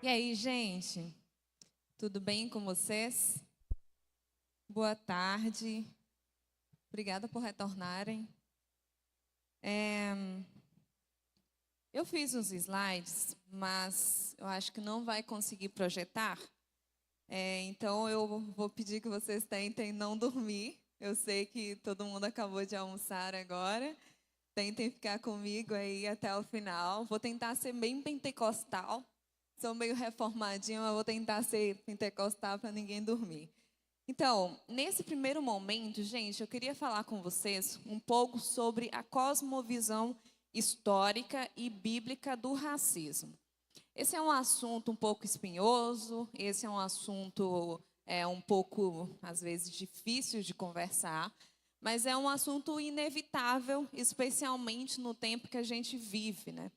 E aí, gente? Tudo bem com vocês? Boa tarde. Obrigada por retornarem. Eu fiz uns slides, mas eu acho que não vai conseguir projetar. Então, eu vou pedir que vocês tentem não dormir. Eu sei que todo mundo acabou de almoçar agora. Tentem ficar comigo aí até o final. Vou tentar ser bem pentecostal. Sou meio reformadinha, mas vou tentar ser pentecostal para ninguém dormir. Então, nesse primeiro momento, gente, eu queria falar com vocês um pouco sobre a cosmovisão histórica e bíblica do racismo. Esse é um assunto um pouco espinhoso, esse é um assunto um pouco, às vezes, difícil de conversar, mas é um assunto inevitável, especialmente no tempo que a gente vive, né?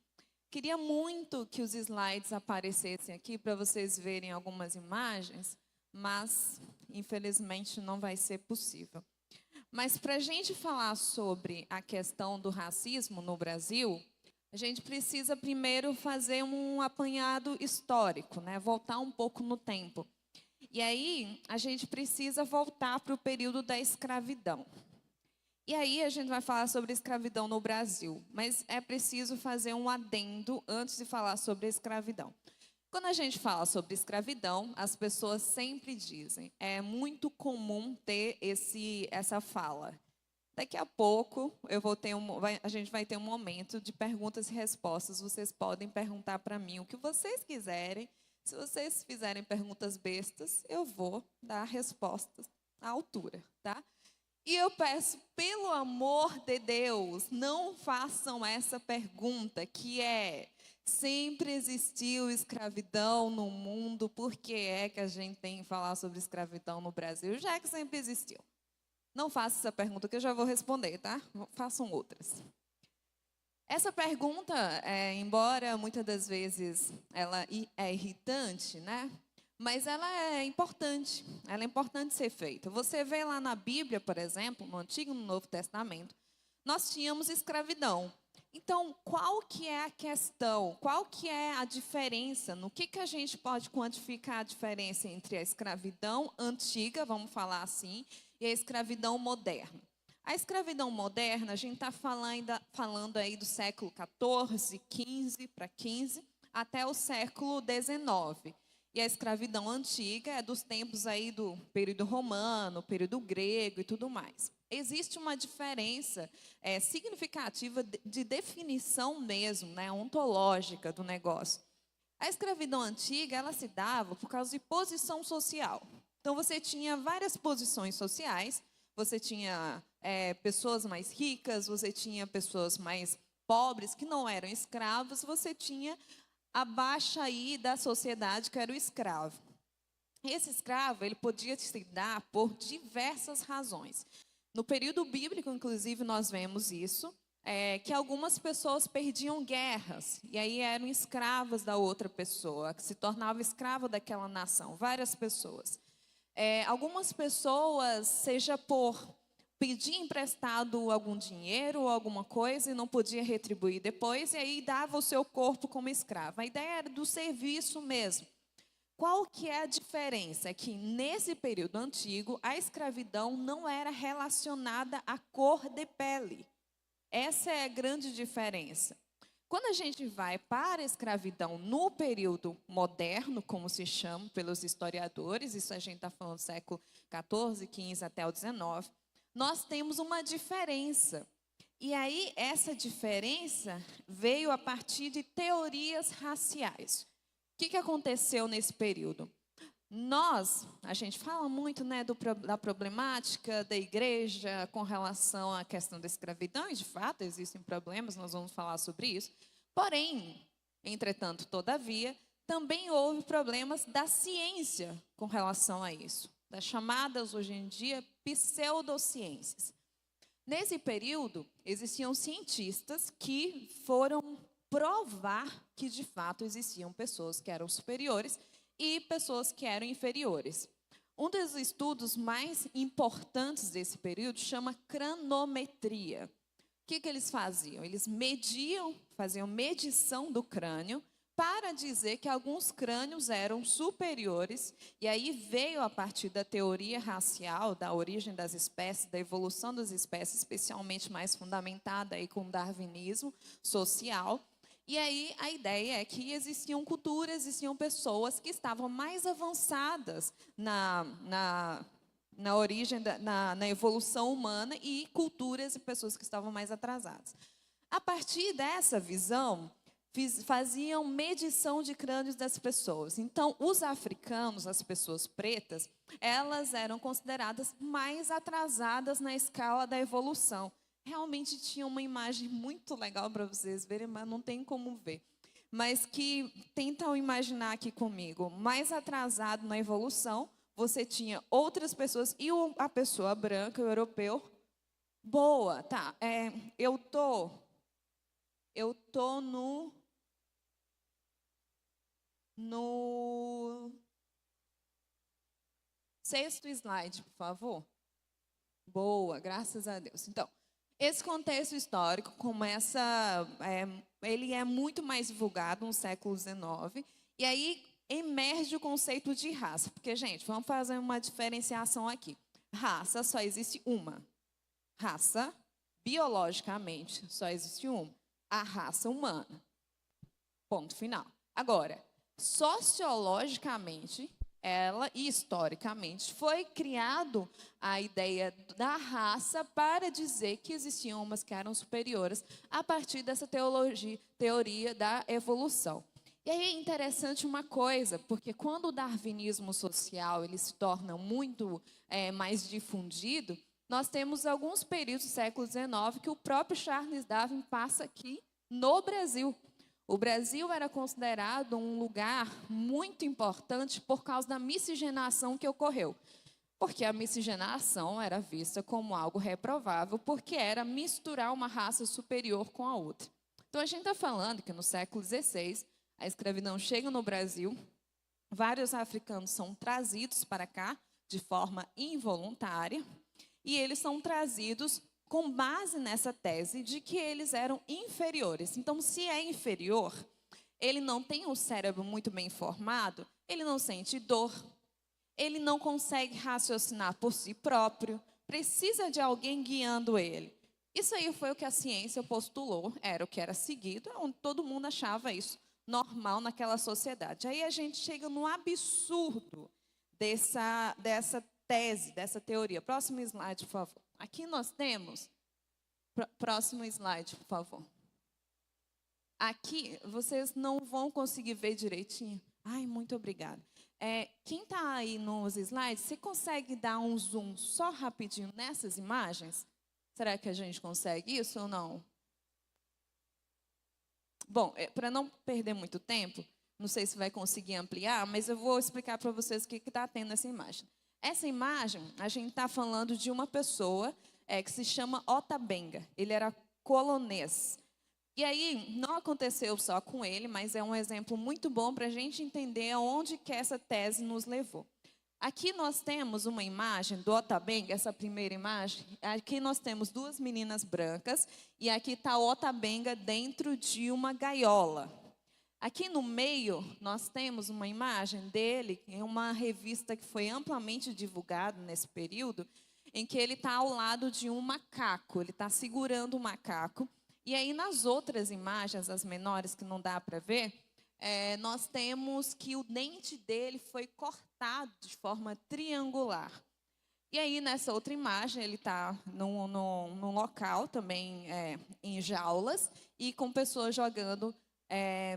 Queria muito que os slides aparecessem aqui para vocês verem algumas imagens, mas infelizmente não vai ser possível. Mas para a gente falar sobre a questão do racismo no Brasil, a gente precisa primeiro fazer um apanhado histórico, né? Voltar um pouco no tempo. E aí a gente precisa voltar para o período da escravidão. E aí a gente vai falar sobre escravidão no Brasil, mas é preciso fazer um adendo antes de falar sobre a escravidão. Quando a gente fala sobre escravidão, as pessoas sempre dizem, é muito comum ter essa fala. Daqui a pouco a gente vai ter um momento de perguntas e respostas. Vocês podem perguntar para mim o que vocês quiserem. Se vocês fizerem perguntas bestas, eu vou dar respostas à altura, tá? E eu peço, pelo amor de Deus, não façam essa pergunta, que é: sempre existiu escravidão no mundo, por que é que a gente tem que falar sobre escravidão no Brasil, já que sempre existiu? Não façam essa pergunta, que eu já vou responder, tá? Façam outras. Essa pergunta, embora muitas das vezes ela é irritante, né? Mas ela é importante ser feita. Você vê lá na Bíblia, por exemplo, no Antigo e no Novo Testamento, nós tínhamos escravidão. Então, qual que é a questão? Qual que é a diferença? No que a gente pode quantificar a diferença entre a escravidão antiga, vamos falar assim, e a escravidão moderna? A escravidão moderna, a gente está falando aí do século XIV, XV para XV, até o século XIX. E a escravidão antiga é dos tempos aí do período romano, período grego e tudo mais. Existe uma diferença significativa de definição mesmo, né, ontológica do negócio. A escravidão antiga, ela se dava por causa de posição social. Então, você tinha várias posições sociais, você tinha pessoas mais ricas, você tinha pessoas mais pobres que não eram escravos, você tinha a baixa aí da sociedade, que era o escravo. Esse escravo, ele podia se dar por diversas razões. No período bíblico, inclusive, nós vemos isso, que algumas pessoas perdiam guerras, e aí eram escravas da outra pessoa, que se tornava escravo daquela nação, várias pessoas. Algumas pessoas, seja por pedir emprestado algum dinheiro ou alguma coisa e não podia retribuir depois, e aí dava o seu corpo como escravo. A ideia era do serviço mesmo. Qual que é a diferença? É que nesse período antigo, a escravidão não era relacionada à cor de pele. Essa é a grande diferença. Quando a gente vai para a escravidão no período moderno, como se chama pelos historiadores, isso a gente está falando do século XIV, XV até o XIX, nós temos uma diferença. E aí, essa diferença veio a partir de teorias raciais. O que aconteceu nesse período? A gente fala muito, né, da problemática da igreja com relação à questão da escravidão, e de fato existem problemas, nós vamos falar sobre isso. Porém, entretanto, todavia, também houve problemas da ciência com relação a isso, das chamadas hoje em dia pseudociências. Nesse período, existiam cientistas que foram provar que de fato existiam pessoas que eram superiores e pessoas que eram inferiores. Um dos estudos mais importantes desse período chama cranometria. O que eles faziam? Eles faziam medição do crânio para dizer que alguns crânios eram superiores, e aí veio a partir da teoria racial, da origem das espécies, da evolução das espécies, especialmente mais fundamentada aí com o darwinismo social. E aí a ideia é que existiam culturas, existiam pessoas que estavam mais avançadas na origem, na evolução humana, e culturas e pessoas que estavam mais atrasadas. A partir dessa visão, faziam medição de crânios das pessoas. Então, os africanos, as pessoas pretas, elas eram consideradas mais atrasadas na escala da evolução. Realmente tinha uma imagem muito legal para vocês verem, mas não tem como ver. Mas que tentam imaginar aqui comigo, mais atrasado na evolução, você tinha outras pessoas e a pessoa branca, o europeu, boa, tá? Eu tô no sexto slide, por favor. Boa, graças a Deus. Então, esse contexto histórico começa, ele é muito mais divulgado no século XIX, e aí emerge o conceito de raça. Porque, gente, vamos fazer uma diferenciação aqui. Raça só existe uma. Raça, biologicamente, só existe uma. A raça humana. Ponto final. Agora, sociologicamente, ela e historicamente foi criado a ideia da raça para dizer que existiam umas que eram superiores a partir dessa teoria da evolução. E aí é interessante uma coisa, porque quando o darwinismo social ele se torna muito mais difundido, nós temos alguns períodos do século XIX que o próprio Charles Darwin passa aqui no Brasil. O Brasil era considerado um lugar muito importante por causa da miscigenação que ocorreu. Porque a miscigenação era vista como algo reprovável, porque era misturar uma raça superior com a outra. Então, a gente está falando que no século XVI, a escravidão chega no Brasil, vários africanos são trazidos para cá de forma involuntária, e eles são trazidos com base nessa tese de que eles eram inferiores. Então, se é inferior, ele não tem o cérebro muito bem formado, ele não sente dor, ele não consegue raciocinar por si próprio, precisa de alguém guiando ele. Isso aí foi o que a ciência postulou, era o que era seguido, onde todo mundo achava isso normal naquela sociedade. Aí a gente chega no absurdo dessa tese, dessa teoria. Próximo slide, por favor. Aqui nós temos... Próximo slide, por favor. Aqui, vocês não vão conseguir ver direitinho. Ai, muito obrigada. Quem está aí nos slides, você consegue dar um zoom só rapidinho nessas imagens? Será que a gente consegue isso ou não? Bom, para não perder muito tempo, não sei se vai conseguir ampliar, mas eu vou explicar para vocês o que está tendo nessa imagem. Essa imagem, a gente está falando de uma pessoa que se chama Otabenga. Ele era polonês. E aí, não aconteceu só com ele, mas é um exemplo muito bom para a gente entender aonde que essa tese nos levou. Aqui nós temos uma imagem do Otabenga, essa primeira imagem. Aqui nós temos duas meninas brancas e aqui está Otabenga dentro de uma gaiola. Aqui no meio nós temos uma imagem dele em uma revista que foi amplamente divulgada nesse período, em que ele está ao lado de um macaco, ele está segurando um macaco. E aí nas outras imagens, as menores que não dá para ver, nós temos que o dente dele foi cortado de forma triangular. E aí, nessa outra imagem, ele está num local também em jaulas e com pessoas jogando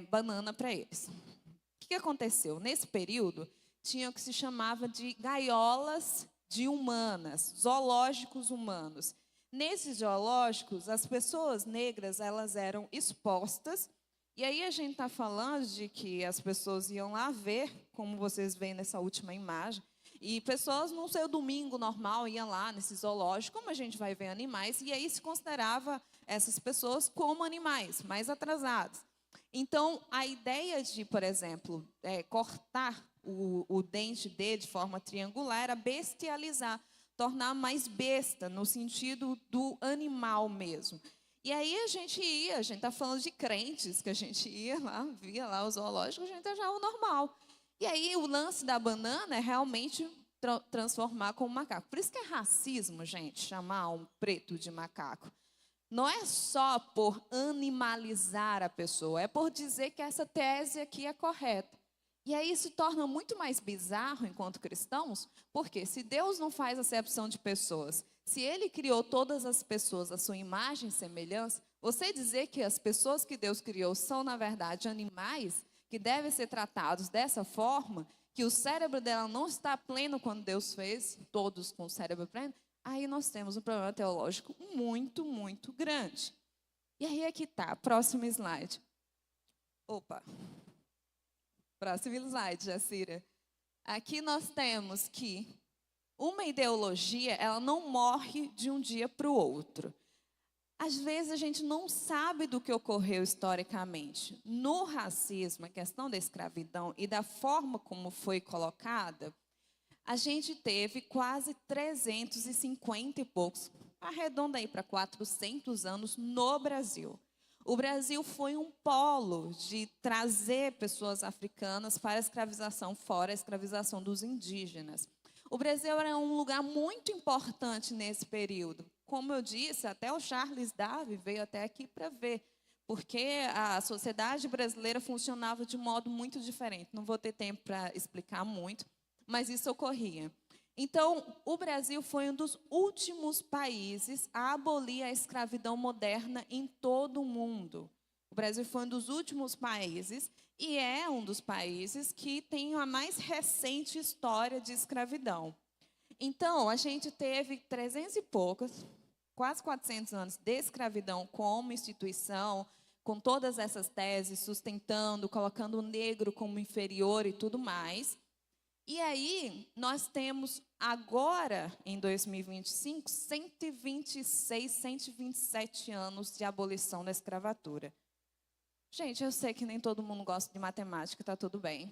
banana para eles. O que aconteceu? Nesse período, tinha o que se chamava de gaiolas de humanas, zoológicos humanos. Nesses zoológicos, as pessoas negras elas eram expostas. E aí a gente está falando de que as pessoas iam lá ver, como vocês veem nessa última imagem, e pessoas no seu domingo normal iam lá nesse zoológico, como a gente vai ver animais, e aí se considerava essas pessoas como animais, mais atrasados. Então, a ideia de, por exemplo, cortar o dente dele de forma triangular era bestializar, tornar mais besta, no sentido do animal mesmo. E aí a gente está falando de crentes, que a gente ia lá, via lá o zoológico, a gente achava normal. E aí o lance da banana é realmente transformar como macaco. Por isso que é racismo, gente, chamar um preto de macaco. Não é só por animalizar a pessoa, é por dizer que essa tese aqui é correta. E aí isso torna muito mais bizarro enquanto cristãos, porque se Deus não faz acepção de pessoas, se Ele criou todas as pessoas à sua imagem e semelhança, você dizer que as pessoas que Deus criou são, na verdade, animais que devem ser tratados dessa forma, que o cérebro dela não está pleno quando Deus fez, todos com o cérebro pleno, aí nós temos um problema teológico muito, muito grande. E aí é que está, próximo slide. Opa. Próximo slide, Jacira. Aqui nós temos que uma ideologia, ela não morre de um dia para o outro. Às vezes a gente não sabe do que ocorreu historicamente. No racismo, a questão da escravidão e da forma como foi colocada, a gente teve quase 350 e poucos, arredonda aí para 400 anos no Brasil. O Brasil foi um polo de trazer pessoas africanas para a escravização, fora a escravização dos indígenas. O Brasil era um lugar muito importante nesse período. Como eu disse, até o Charles Darwin veio até aqui para ver, porque a sociedade brasileira funcionava de modo muito diferente. Não vou ter tempo para explicar muito, mas isso ocorria. Então, o Brasil foi um dos últimos países a abolir a escravidão moderna em todo o mundo. O Brasil foi um dos últimos países e é um dos países que tem a mais recente história de escravidão. Então, a gente teve 300 e poucos, quase 400 anos de escravidão como instituição, com todas essas teses, sustentando, colocando o negro como inferior e tudo mais. E aí, nós temos agora, em 2025, 126, 127 anos de abolição da escravatura. Gente, eu sei que nem todo mundo gosta de matemática, está tudo bem.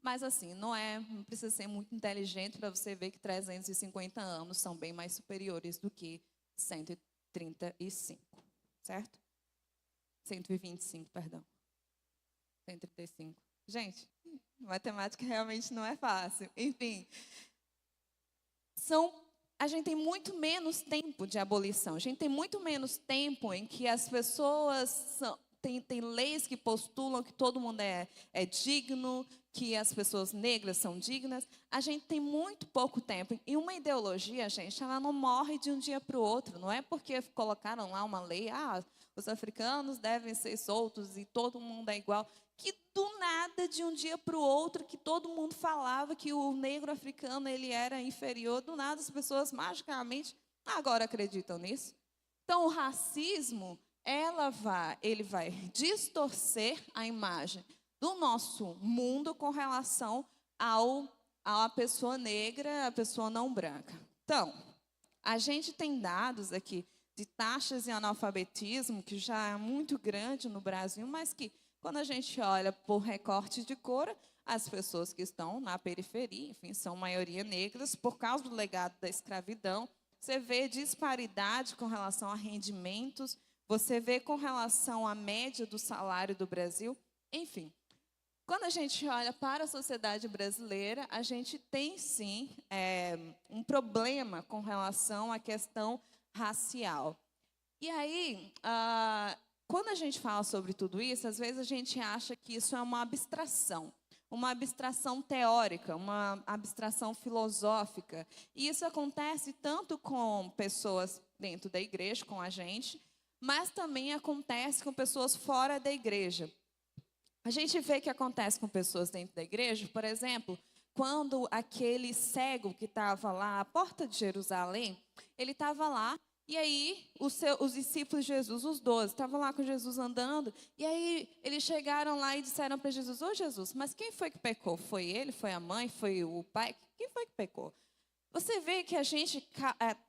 Mas assim, não precisa ser muito inteligente para você ver que 350 anos são bem mais superiores do que 135, certo? 125, perdão. 135. Gente, matemática realmente não é fácil. Enfim, a gente tem muito menos tempo de abolição. A gente tem muito menos tempo em que as pessoas tem leis que postulam que todo mundo é digno, que as pessoas negras são dignas. A gente tem muito pouco tempo. E uma ideologia, gente, ela não morre de um dia para o outro. Não é porque colocaram lá uma lei, os africanos devem ser soltos e todo mundo é igual, que do nada, de um dia para o outro, que todo mundo falava que o negro africano ele era inferior, do nada as pessoas magicamente agora acreditam nisso. Então, o racismo, ele vai distorcer a imagem do nosso mundo com relação à pessoa negra, à pessoa não branca. Então, a gente tem dados aqui de taxas de analfabetismo, que já é muito grande no Brasil, mas que, quando a gente olha por recorte de cor, as pessoas que estão na periferia, enfim, são maioria negras, por causa do legado da escravidão. Você vê disparidade com relação a rendimentos, você vê com relação à média do salário do Brasil, enfim. Quando a gente olha para a sociedade brasileira, a gente tem, sim, um problema com relação à questão racial. E aí, quando a gente fala sobre tudo isso, às vezes a gente acha que isso é uma abstração teórica, uma abstração filosófica. E isso acontece tanto com pessoas dentro da igreja, com a gente, mas também acontece com pessoas fora da igreja. A gente vê que acontece com pessoas dentro da igreja, por exemplo, quando aquele cego que estava lá à porta de Jerusalém, ele estava lá, e aí os discípulos de Jesus, os 12, estavam lá com Jesus andando, e aí eles chegaram lá e disseram para Jesus: ô Jesus, mas quem foi que pecou? Foi ele? Foi a mãe? Foi o pai? Quem foi que pecou? Você vê que a gente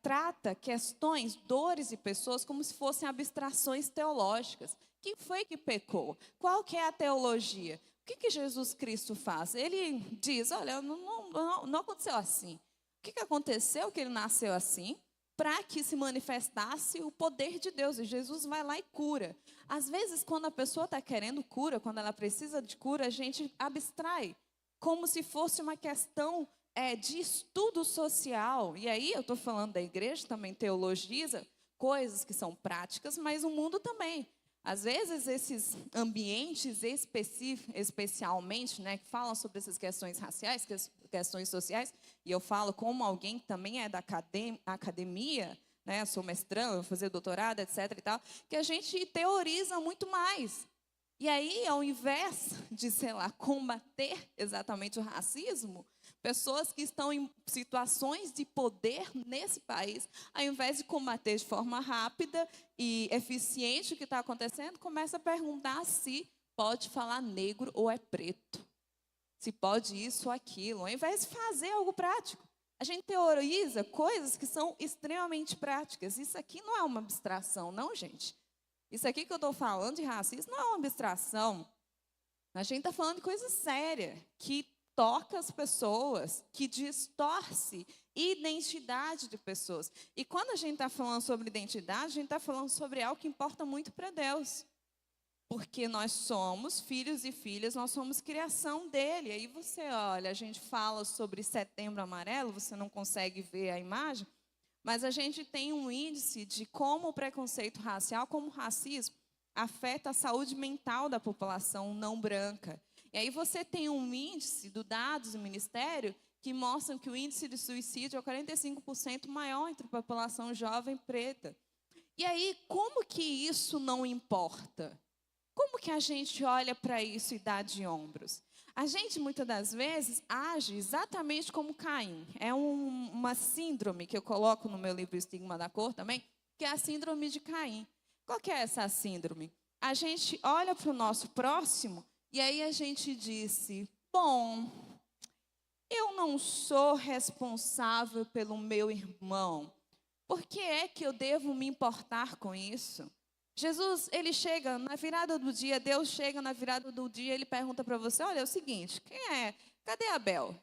trata questões, dores e pessoas como se fossem abstrações teológicas. Quem foi que pecou? Qual que é a teologia? O que Jesus Cristo faz? Ele diz: olha, não aconteceu assim. O que aconteceu? Que ele nasceu assim. para que se manifestasse o poder de Deus. E Jesus vai lá e cura. Às vezes, quando a pessoa está querendo cura, quando ela precisa de cura, a gente abstrai, como se fosse uma questão de estudo social. E aí eu estou falando da igreja, também teologiza coisas que são práticas, mas o mundo também. Às vezes, esses ambientes especialmente, né, que falam sobre essas questões raciais, questões sociais, e eu falo como alguém que também é da academia, né, sou mestrando, vou fazer doutorado, etc. e tal, que a gente teoriza muito mais. E aí, ao invés de, combater exatamente o racismo, pessoas que estão em situações de poder nesse país, ao invés de combater de forma rápida e eficiente o que está acontecendo, começa a perguntar se pode falar negro ou é preto, se pode isso ou aquilo, ao invés de fazer algo prático. A gente teoriza coisas que são extremamente práticas. Isso aqui não é uma abstração, não, gente. Isso aqui que eu estou falando de racismo não é uma abstração. A gente está falando de coisa séria, que toca as pessoas, que distorce identidade de pessoas. E quando a gente está falando sobre identidade, a gente está falando sobre algo que importa muito para Deus. Porque nós somos filhos e filhas, nós somos criação dele. Aí você olha, a gente fala sobre Setembro Amarelo, você não consegue ver a imagem, mas a gente tem um índice de como o preconceito racial, como o racismo, afeta a saúde mental da população não branca. E aí você tem um índice do dados do Ministério que mostram que o índice de suicídio é 45% maior entre a população jovem preta. E aí, como que isso não importa? Como que a gente olha para isso e dá de ombros? A gente, muitas das vezes, age exatamente como Caim. É uma síndrome que eu coloco no meu livro Estigma da Cor também, que é a síndrome de Caim. Qual que é essa síndrome? A gente olha para o nosso próximo e aí a gente disse, bom, eu não sou responsável pelo meu irmão. Por que é que eu devo me importar com isso? Jesus, ele chega na virada do dia, Deus chega na virada do dia, ele pergunta para você, olha, é o seguinte, cadê Abel?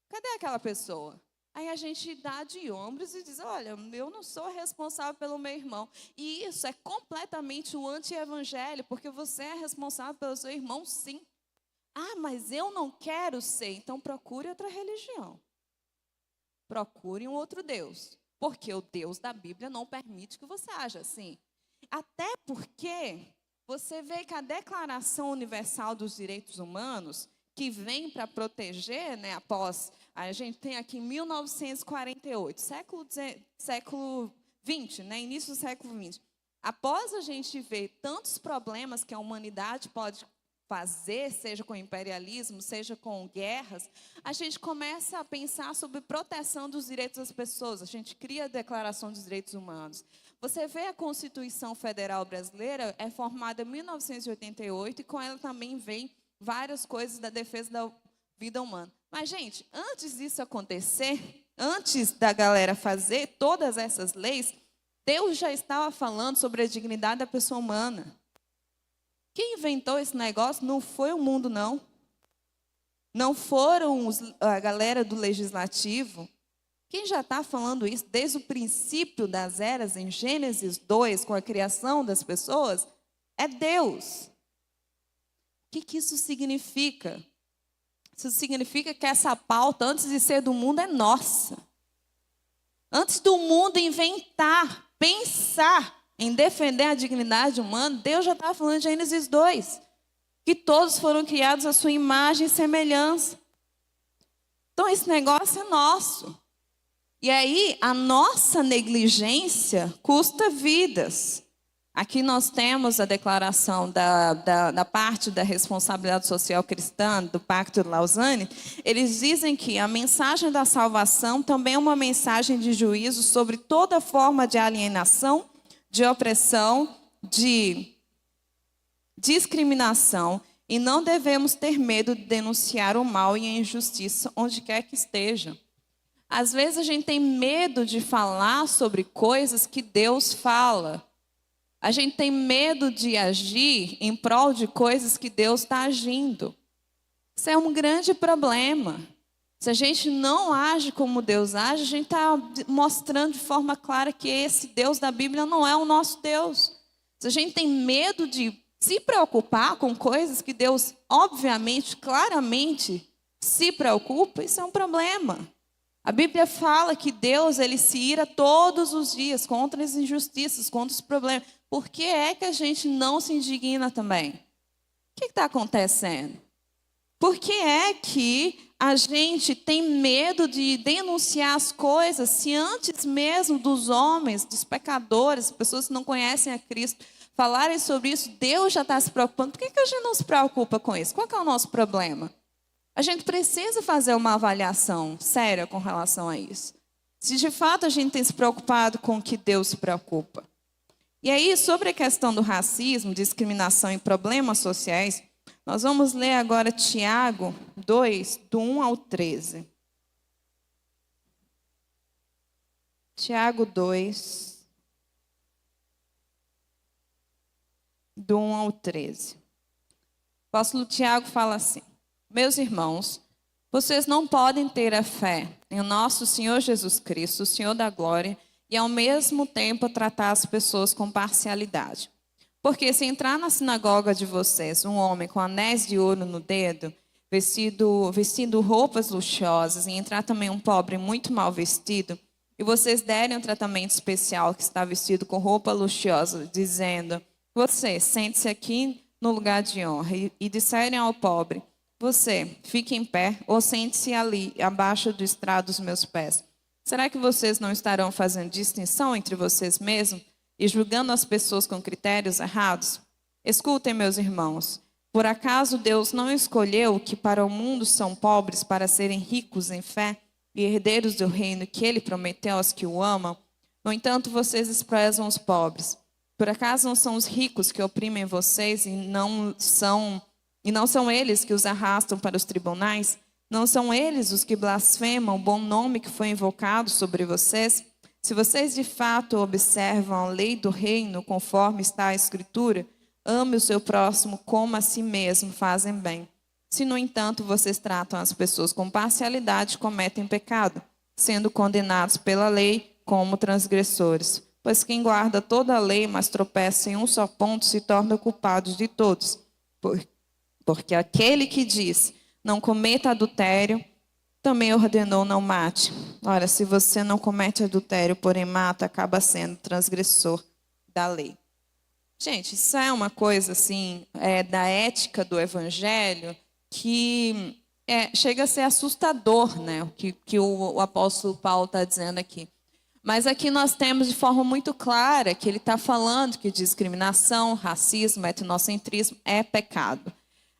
Cadê aquela pessoa? Aí a gente dá de ombros e diz, olha, eu não sou responsável pelo meu irmão. E isso é completamente o anti-evangelho, porque você é responsável pelo seu irmão, sim. Ah, mas eu não quero ser, então procure outra religião. Procure um outro Deus, porque o Deus da Bíblia não permite que você haja assim. Até porque você vê que a Declaração Universal dos Direitos Humanos, que vem para proteger, né, após, a gente tem aqui 1948, século XX, né, início do século XX. Após a gente ver tantos problemas que a humanidade pode fazer, seja com imperialismo, seja com guerras, a gente começa a pensar sobre proteção dos direitos das pessoas. A gente cria a Declaração dos Direitos Humanos. Você vê a Constituição Federal Brasileira, é formada em 1988, e com ela também vem várias coisas da defesa da vida humana. Mas, gente, antes disso acontecer, antes da galera fazer todas essas leis, Deus já estava falando sobre a dignidade da pessoa humana. Quem inventou esse negócio não foi o mundo, não. Não foram a galera do legislativo. Quem já está falando isso desde o princípio das eras, em Gênesis 2, com a criação das pessoas, é Deus. O que isso significa? Isso significa que essa pauta, antes de ser do mundo, é nossa. Antes do mundo inventar, pensar em defender a dignidade humana, Deus já estava falando em Gênesis 2, que todos foram criados à sua imagem e semelhança. Então, esse negócio é nosso. E aí, a nossa negligência custa vidas. Aqui nós temos a declaração da parte da responsabilidade social cristã, do Pacto de Lausanne. Eles dizem que a mensagem da salvação também é uma mensagem de juízo sobre toda forma de alienação, de opressão, de discriminação. E não devemos ter medo de denunciar o mal e a injustiça onde quer que esteja. Às vezes a gente tem medo de falar sobre coisas que Deus fala. A gente tem medo de agir em prol de coisas que Deus está agindo. Isso é um grande problema. Se a gente não age como Deus age, a gente está mostrando de forma clara que esse Deus da Bíblia não é o nosso Deus. Se a gente tem medo de se preocupar com coisas que Deus, obviamente, claramente, se preocupa, isso é um problema. A Bíblia fala que Deus, ele se ira todos os dias contra as injustiças, contra os problemas. Por que é que a gente não se indigna também? O que está acontecendo? Por que é que a gente tem medo de denunciar as coisas se antes mesmo dos homens, dos pecadores, pessoas que não conhecem a Cristo, falarem sobre isso, Deus já está se preocupando? Por que a gente não se preocupa com isso? Qual que é o nosso problema? A gente precisa fazer uma avaliação séria com relação a isso. Se de fato a gente tem se preocupado com o que Deus se preocupa. E aí, sobre a questão do racismo, discriminação e problemas sociais, nós vamos ler agora Tiago 2, do 1 ao 13. Tiago 2, do 1 ao 13. O apóstolo Tiago fala assim: meus irmãos, vocês não podem ter a fé em nosso Senhor Jesus Cristo, o Senhor da glória, e ao mesmo tempo tratar as pessoas com parcialidade. Porque se entrar na sinagoga de vocês um homem com anéis de ouro no dedo, vestindo roupas luxuosas, e entrar também um pobre muito mal vestido, e vocês derem um tratamento especial que está vestido com roupa luxuosa, dizendo: você, sente-se aqui no lugar de honra, e disserem ao pobre: você, fique em pé, ou sente-se ali, abaixo do estrado dos meus pés. Será que vocês não estarão fazendo distinção entre vocês mesmos e julgando as pessoas com critérios errados? Escutem, meus irmãos, por acaso Deus não escolheu que para o mundo são pobres para serem ricos em fé e herdeiros do reino que Ele prometeu aos que o amam? No entanto, vocês desprezam os pobres. Por acaso não são os ricos que oprimem vocês e não são eles que os arrastam para os tribunais? Não são eles os que blasfemam o bom nome que foi invocado sobre vocês? Se vocês de fato observam a lei do reino, conforme está a Escritura, ame o seu próximo como a si mesmo, fazem bem. Se, no entanto, vocês tratam as pessoas com parcialidade, cometem pecado, sendo condenados pela lei como transgressores. Pois quem guarda toda a lei, mas tropeça em um só ponto, se torna culpado de todos. Porque aquele que diz: não cometa adultério, também ordenou: não mate. Ora, se você não comete adultério, porém mata, acaba sendo transgressor da lei. Gente, isso é uma coisa assim, da ética do evangelho, que chega a ser assustador, né? O que o apóstolo Paulo está dizendo aqui. Mas aqui nós temos de forma muito clara que ele está falando que discriminação, racismo, etnocentrismo é pecado.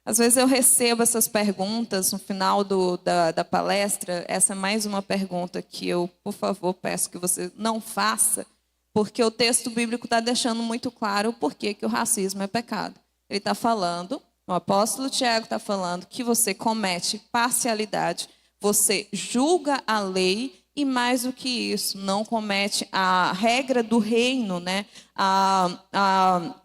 Às vezes eu recebo essas perguntas no final da palestra. Essa é mais uma pergunta que eu, por favor, peço que você não faça, porque o texto bíblico está deixando muito claro o porquê que o racismo é pecado. Ele está falando, o apóstolo Tiago está falando, que você comete parcialidade, você julga a lei e, mais do que isso, não comete a regra do reino, né?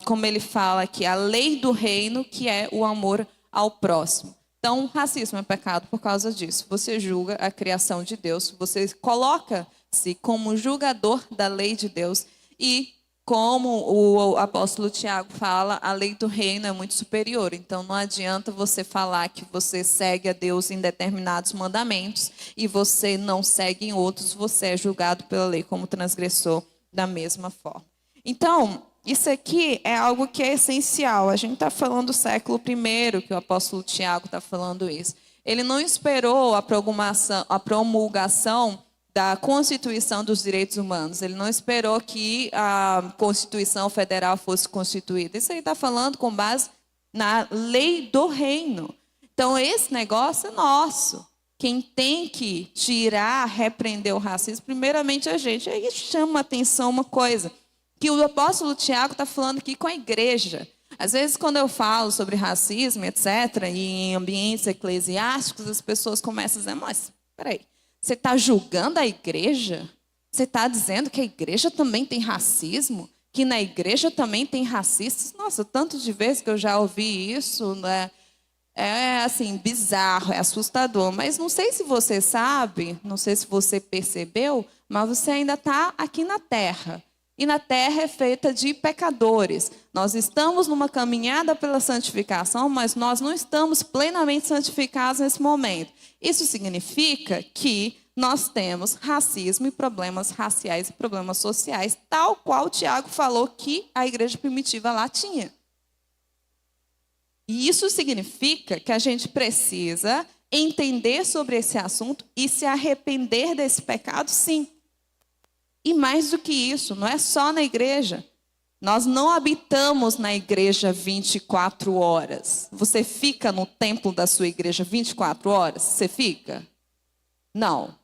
Como ele fala aqui, a lei do reino, que é o amor ao próximo. Então, o racismo é pecado por causa disso. Você julga a criação de Deus, você coloca-se como julgador da lei de Deus e, como o apóstolo Tiago fala, a lei do reino é muito superior. Então, não adianta você falar que você segue a Deus em determinados mandamentos e você não segue em outros, você é julgado pela lei como transgressor da mesma forma. Então, isso aqui é algo que é essencial. A gente está falando do século I, que o apóstolo Tiago está falando isso. Ele não esperou a promulgação da Constituição dos Direitos Humanos. Ele não esperou que a Constituição Federal fosse constituída. Isso aí está falando com base na lei do reino. Então, esse negócio é nosso. Quem tem que tirar, repreender o racismo, primeiramente a gente. Aí chama a atenção uma coisa, que o apóstolo Tiago está falando aqui com a igreja. Às vezes, quando eu falo sobre racismo, etc., e em ambientes eclesiásticos, as pessoas começam a dizer: mas, peraí, você está julgando a igreja? Você está dizendo que a igreja também tem racismo? Que na igreja também tem racistas? Nossa, tanto de vezes que eu já ouvi isso, né? É assim, bizarro, é assustador. Mas não sei se você sabe, não sei se você percebeu, mas você ainda está aqui na Terra. E na Terra é feita de pecadores. Nós estamos numa caminhada pela santificação, mas nós não estamos plenamente santificados nesse momento. Isso significa que nós temos racismo e problemas raciais e problemas sociais, tal qual o Tiago falou que a igreja primitiva lá tinha. E isso significa que a gente precisa entender sobre esse assunto e se arrepender desse pecado, sim. E mais do que isso, não é só na igreja. Nós não habitamos na igreja 24 horas. Você fica no templo da sua igreja 24 horas? Você fica? Não.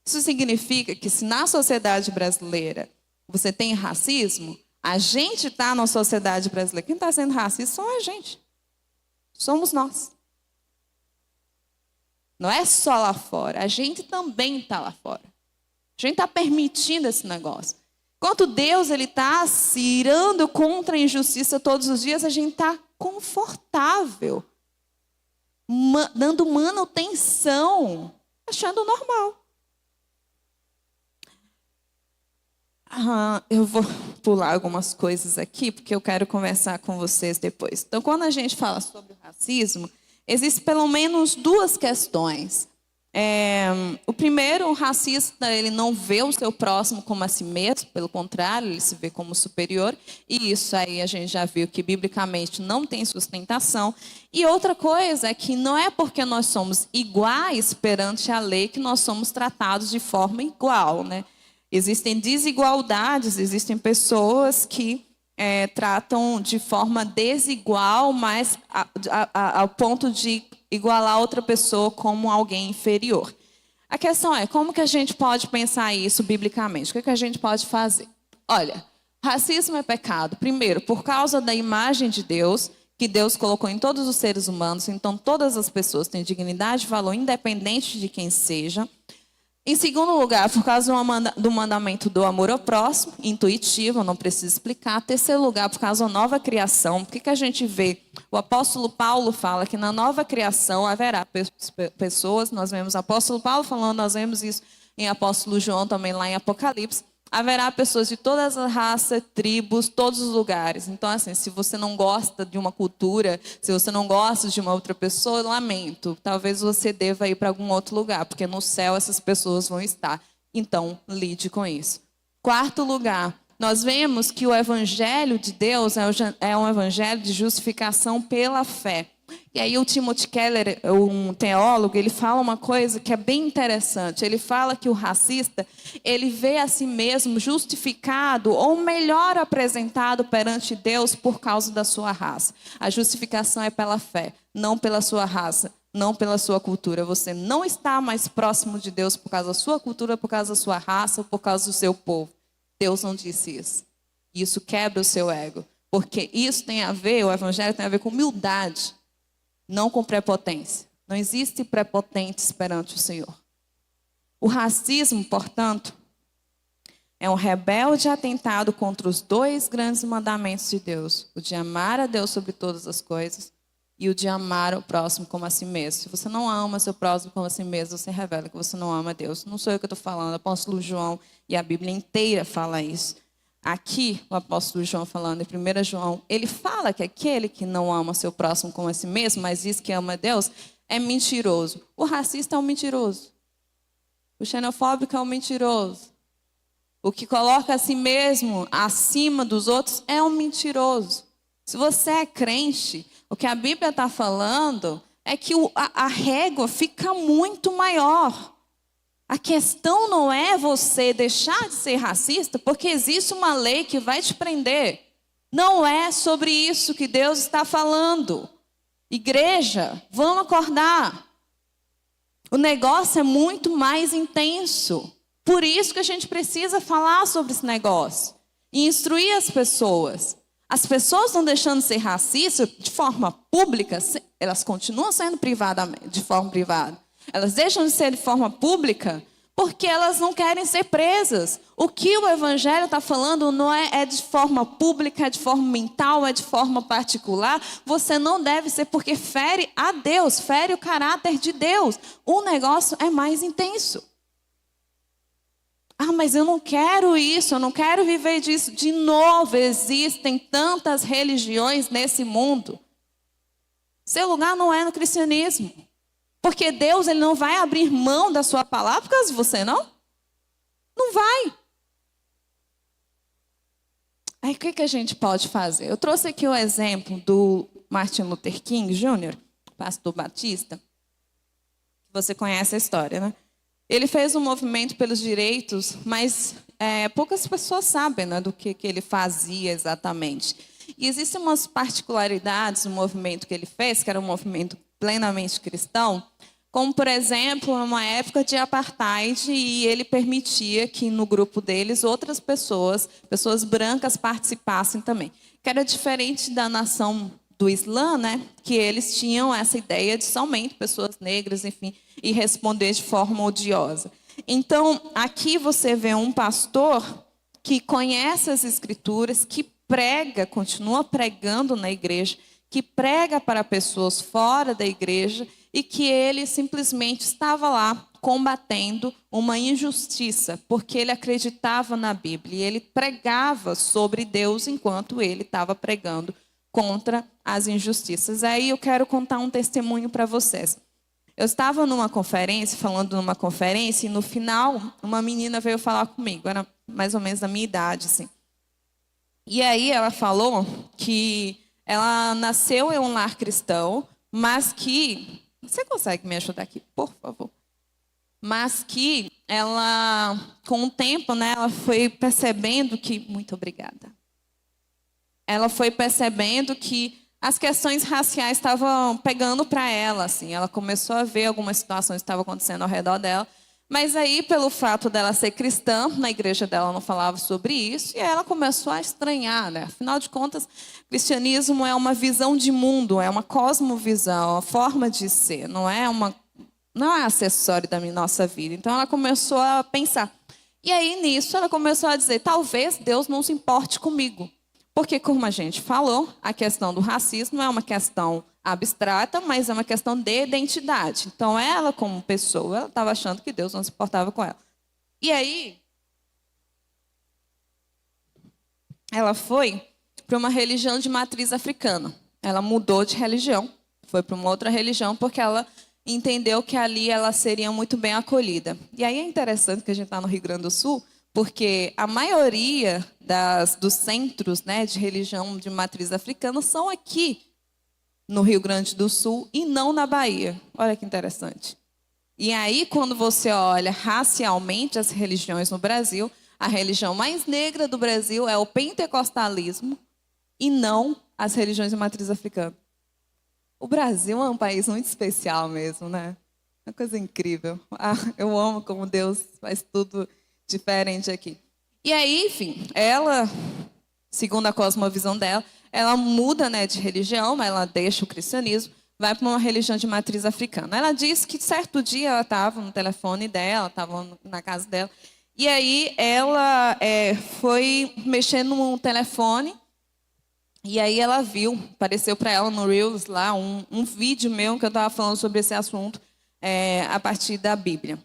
Isso significa que se na sociedade brasileira você tem racismo, a gente está na sociedade brasileira. Quem está sendo racista são a gente. Somos nós. Não é só lá fora. A gente também está lá fora. A gente está permitindo esse negócio. Enquanto Deus está se irando contra a injustiça todos os dias, a gente está confortável, dando manutenção, achando normal. Eu vou pular algumas coisas aqui, porque eu quero conversar com vocês depois. Então, quando a gente fala sobre o racismo, existem pelo menos duas questões. O primeiro, o racista, ele não vê o seu próximo como a si mesmo, pelo contrário, ele se vê como superior, e isso aí a gente já viu que biblicamente não tem sustentação. E outra coisa é que não é porque nós somos iguais perante a lei que nós somos tratados de forma igual, né? Existem desigualdades, existem pessoas que tratam de forma desigual, mas ao ponto de igualar outra pessoa como alguém inferior. A questão é, como que a gente pode pensar isso biblicamente? O que a gente pode fazer? Olha, racismo é pecado, primeiro, por causa da imagem de Deus, que Deus colocou em todos os seres humanos, então todas as pessoas têm dignidade e valor, independente de quem seja. Em segundo lugar, por causa do mandamento do amor ao próximo, intuitivo, não preciso explicar. Terceiro lugar, por causa da nova criação. Por que a gente vê? O apóstolo Paulo fala que na nova criação haverá pessoas, nós vemos o apóstolo Paulo falando, nós vemos isso em apóstolo João também lá em Apocalipse. Haverá pessoas de todas as raças, tribos, todos os lugares. Então, assim, se você não gosta de uma cultura, se você não gosta de uma outra pessoa, eu lamento. Talvez você deva ir para algum outro lugar, porque no céu essas pessoas vão estar. Então, lide com isso. Quarto lugar, nós vemos que o evangelho de Deus é um evangelho de justificação pela fé. E aí o Timothy Keller, um teólogo, ele fala uma coisa que é bem interessante. Ele fala que o racista, ele vê a si mesmo justificado ou melhor apresentado perante Deus por causa da sua raça. A justificação é pela fé, não pela sua raça, não pela sua cultura. Você não está mais próximo de Deus por causa da sua cultura, por causa da sua raça, ou por causa do seu povo. Deus não disse isso. Isso quebra o seu ego, porque isso tem a ver, o evangelho tem a ver com humildade. Não com prepotência. Não existe prepotentes perante o Senhor. O racismo, portanto, é um rebelde atentado contra os dois grandes mandamentos de Deus. O de amar a Deus sobre todas as coisas e o de amar o próximo como a si mesmo. Se você não ama seu próximo como a si mesmo, você revela que você não ama a Deus. Não sou eu que estou falando, o apóstolo João e a Bíblia inteira fala isso. Aqui, o apóstolo João falando em 1 João, ele fala que aquele que não ama seu próximo como a si mesmo, mas diz que ama a Deus, é mentiroso. O racista é um mentiroso. O xenofóbico é um mentiroso. O que coloca a si mesmo acima dos outros é um mentiroso. Se você é crente, o que a Bíblia está falando é que a régua fica muito maior. A questão não é você deixar de ser racista, porque existe uma lei que vai te prender. Não é sobre isso que Deus está falando. Igreja, vamos acordar. O negócio é muito mais intenso. Por isso que a gente precisa falar sobre esse negócio e instruir as pessoas. As pessoas estão deixando de ser racistas de forma pública, elas continuam sendo de forma privada. Elas deixam de ser de forma pública porque elas não querem ser presas. O que o Evangelho está falando não é de forma pública, é de forma mental, é de forma particular. Você não deve ser, porque fere a Deus, fere o caráter de Deus. O negócio é mais intenso. Ah, mas eu não quero isso, eu não quero viver disso. De novo, existem tantas religiões nesse mundo. Seu lugar não é no cristianismo. Porque Deus, ele não vai abrir mão da sua palavra por causa de você, não? Não vai. Aí o que a gente pode fazer? Eu trouxe aqui o exemplo do Martin Luther King Jr., pastor batista. Você conhece a história, né? Ele fez um movimento pelos direitos, mas poucas pessoas sabem, né, do que ele fazia exatamente. E existem umas particularidades no movimento que ele fez, que era um movimento plenamente cristão, como, por exemplo, numa época de apartheid, e ele permitia que no grupo deles outras pessoas brancas participassem também. Que era diferente da nação do Islã, né? Que eles tinham essa ideia de somente pessoas negras, enfim, e responder de forma odiosa. Então, aqui você vê um pastor que conhece as escrituras, que prega, continua pregando na igreja, que prega para pessoas fora da igreja e que ele simplesmente estava lá combatendo uma injustiça, porque ele acreditava na Bíblia e ele pregava sobre Deus enquanto ele estava pregando contra as injustiças. Aí eu quero contar um testemunho para vocês. Eu estava numa conferência, falando numa conferência, e no final uma menina veio falar comigo, era mais ou menos da minha idade, assim. E aí ela falou que ela nasceu em um lar cristão, mas que... Você consegue me ajudar aqui, por favor? Mas que ela, com o tempo, né, ela foi percebendo que... Muito obrigada. Ela foi percebendo que as questões raciais estavam pegando para ela, assim. Ela começou a ver algumas situações que estavam acontecendo ao redor dela. Mas aí, pelo fato dela ser cristã, na igreja dela não falava sobre isso, e ela começou a estranhar, né? Afinal de contas, cristianismo é uma visão de mundo, é uma cosmovisão, uma forma de ser, não é acessório da nossa vida. Então, ela começou a pensar. E aí, nisso, ela começou a dizer, talvez Deus não se importe comigo. Porque, como a gente falou, a questão do racismo é uma questão abstrata, mas é uma questão de identidade. Então, ela, como pessoa, ela estava achando que Deus não se importava com ela. E aí, ela foi para uma religião de matriz africana. Ela mudou de religião, foi para uma outra religião, porque ela entendeu que ali ela seria muito bem acolhida. E aí é interessante que a gente está no Rio Grande do Sul, porque a maioria dos centros, né, de religião de matriz africana são aqui no Rio Grande do Sul e não na Bahia. Olha que interessante. E aí, quando você olha racialmente as religiões no Brasil, a religião mais negra do Brasil é o pentecostalismo e não as religiões de matriz africana. O Brasil é um país muito especial mesmo, né? Uma coisa incrível. Eu amo como Deus faz tudo diferente aqui. E aí, enfim, ela, segundo a cosmovisão dela, ela muda, né, de religião, ela deixa o cristianismo, vai para uma religião de matriz africana. Ela disse que certo dia ela estava no telefone dela, estava na casa dela, e aí ela foi mexer no telefone, e aí ela viu, apareceu para ela no Reels lá, um vídeo meu que eu estava falando sobre esse assunto a partir da Bíblia.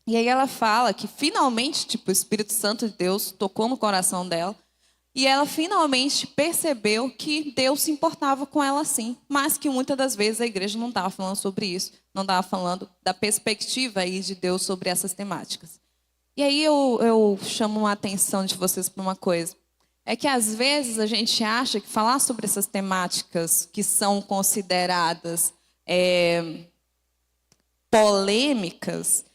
E aí ela fala que finalmente, tipo, o Espírito Santo de Deus tocou no coração dela e ela finalmente percebeu que Deus se importava com ela sim, mas que muitas das vezes a igreja não estava falando sobre isso, não estava falando da perspectiva aí de Deus sobre essas temáticas. E aí eu chamo a atenção de vocês para uma coisa. É que às vezes a gente acha que falar sobre essas temáticas que são consideradas polêmicas,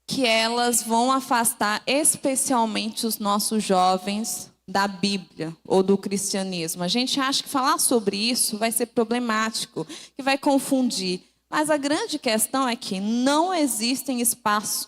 que elas vão afastar especialmente os nossos jovens da Bíblia ou do cristianismo. A gente acha que falar sobre isso vai ser problemático, que vai confundir. Mas a grande questão é que não existem espaços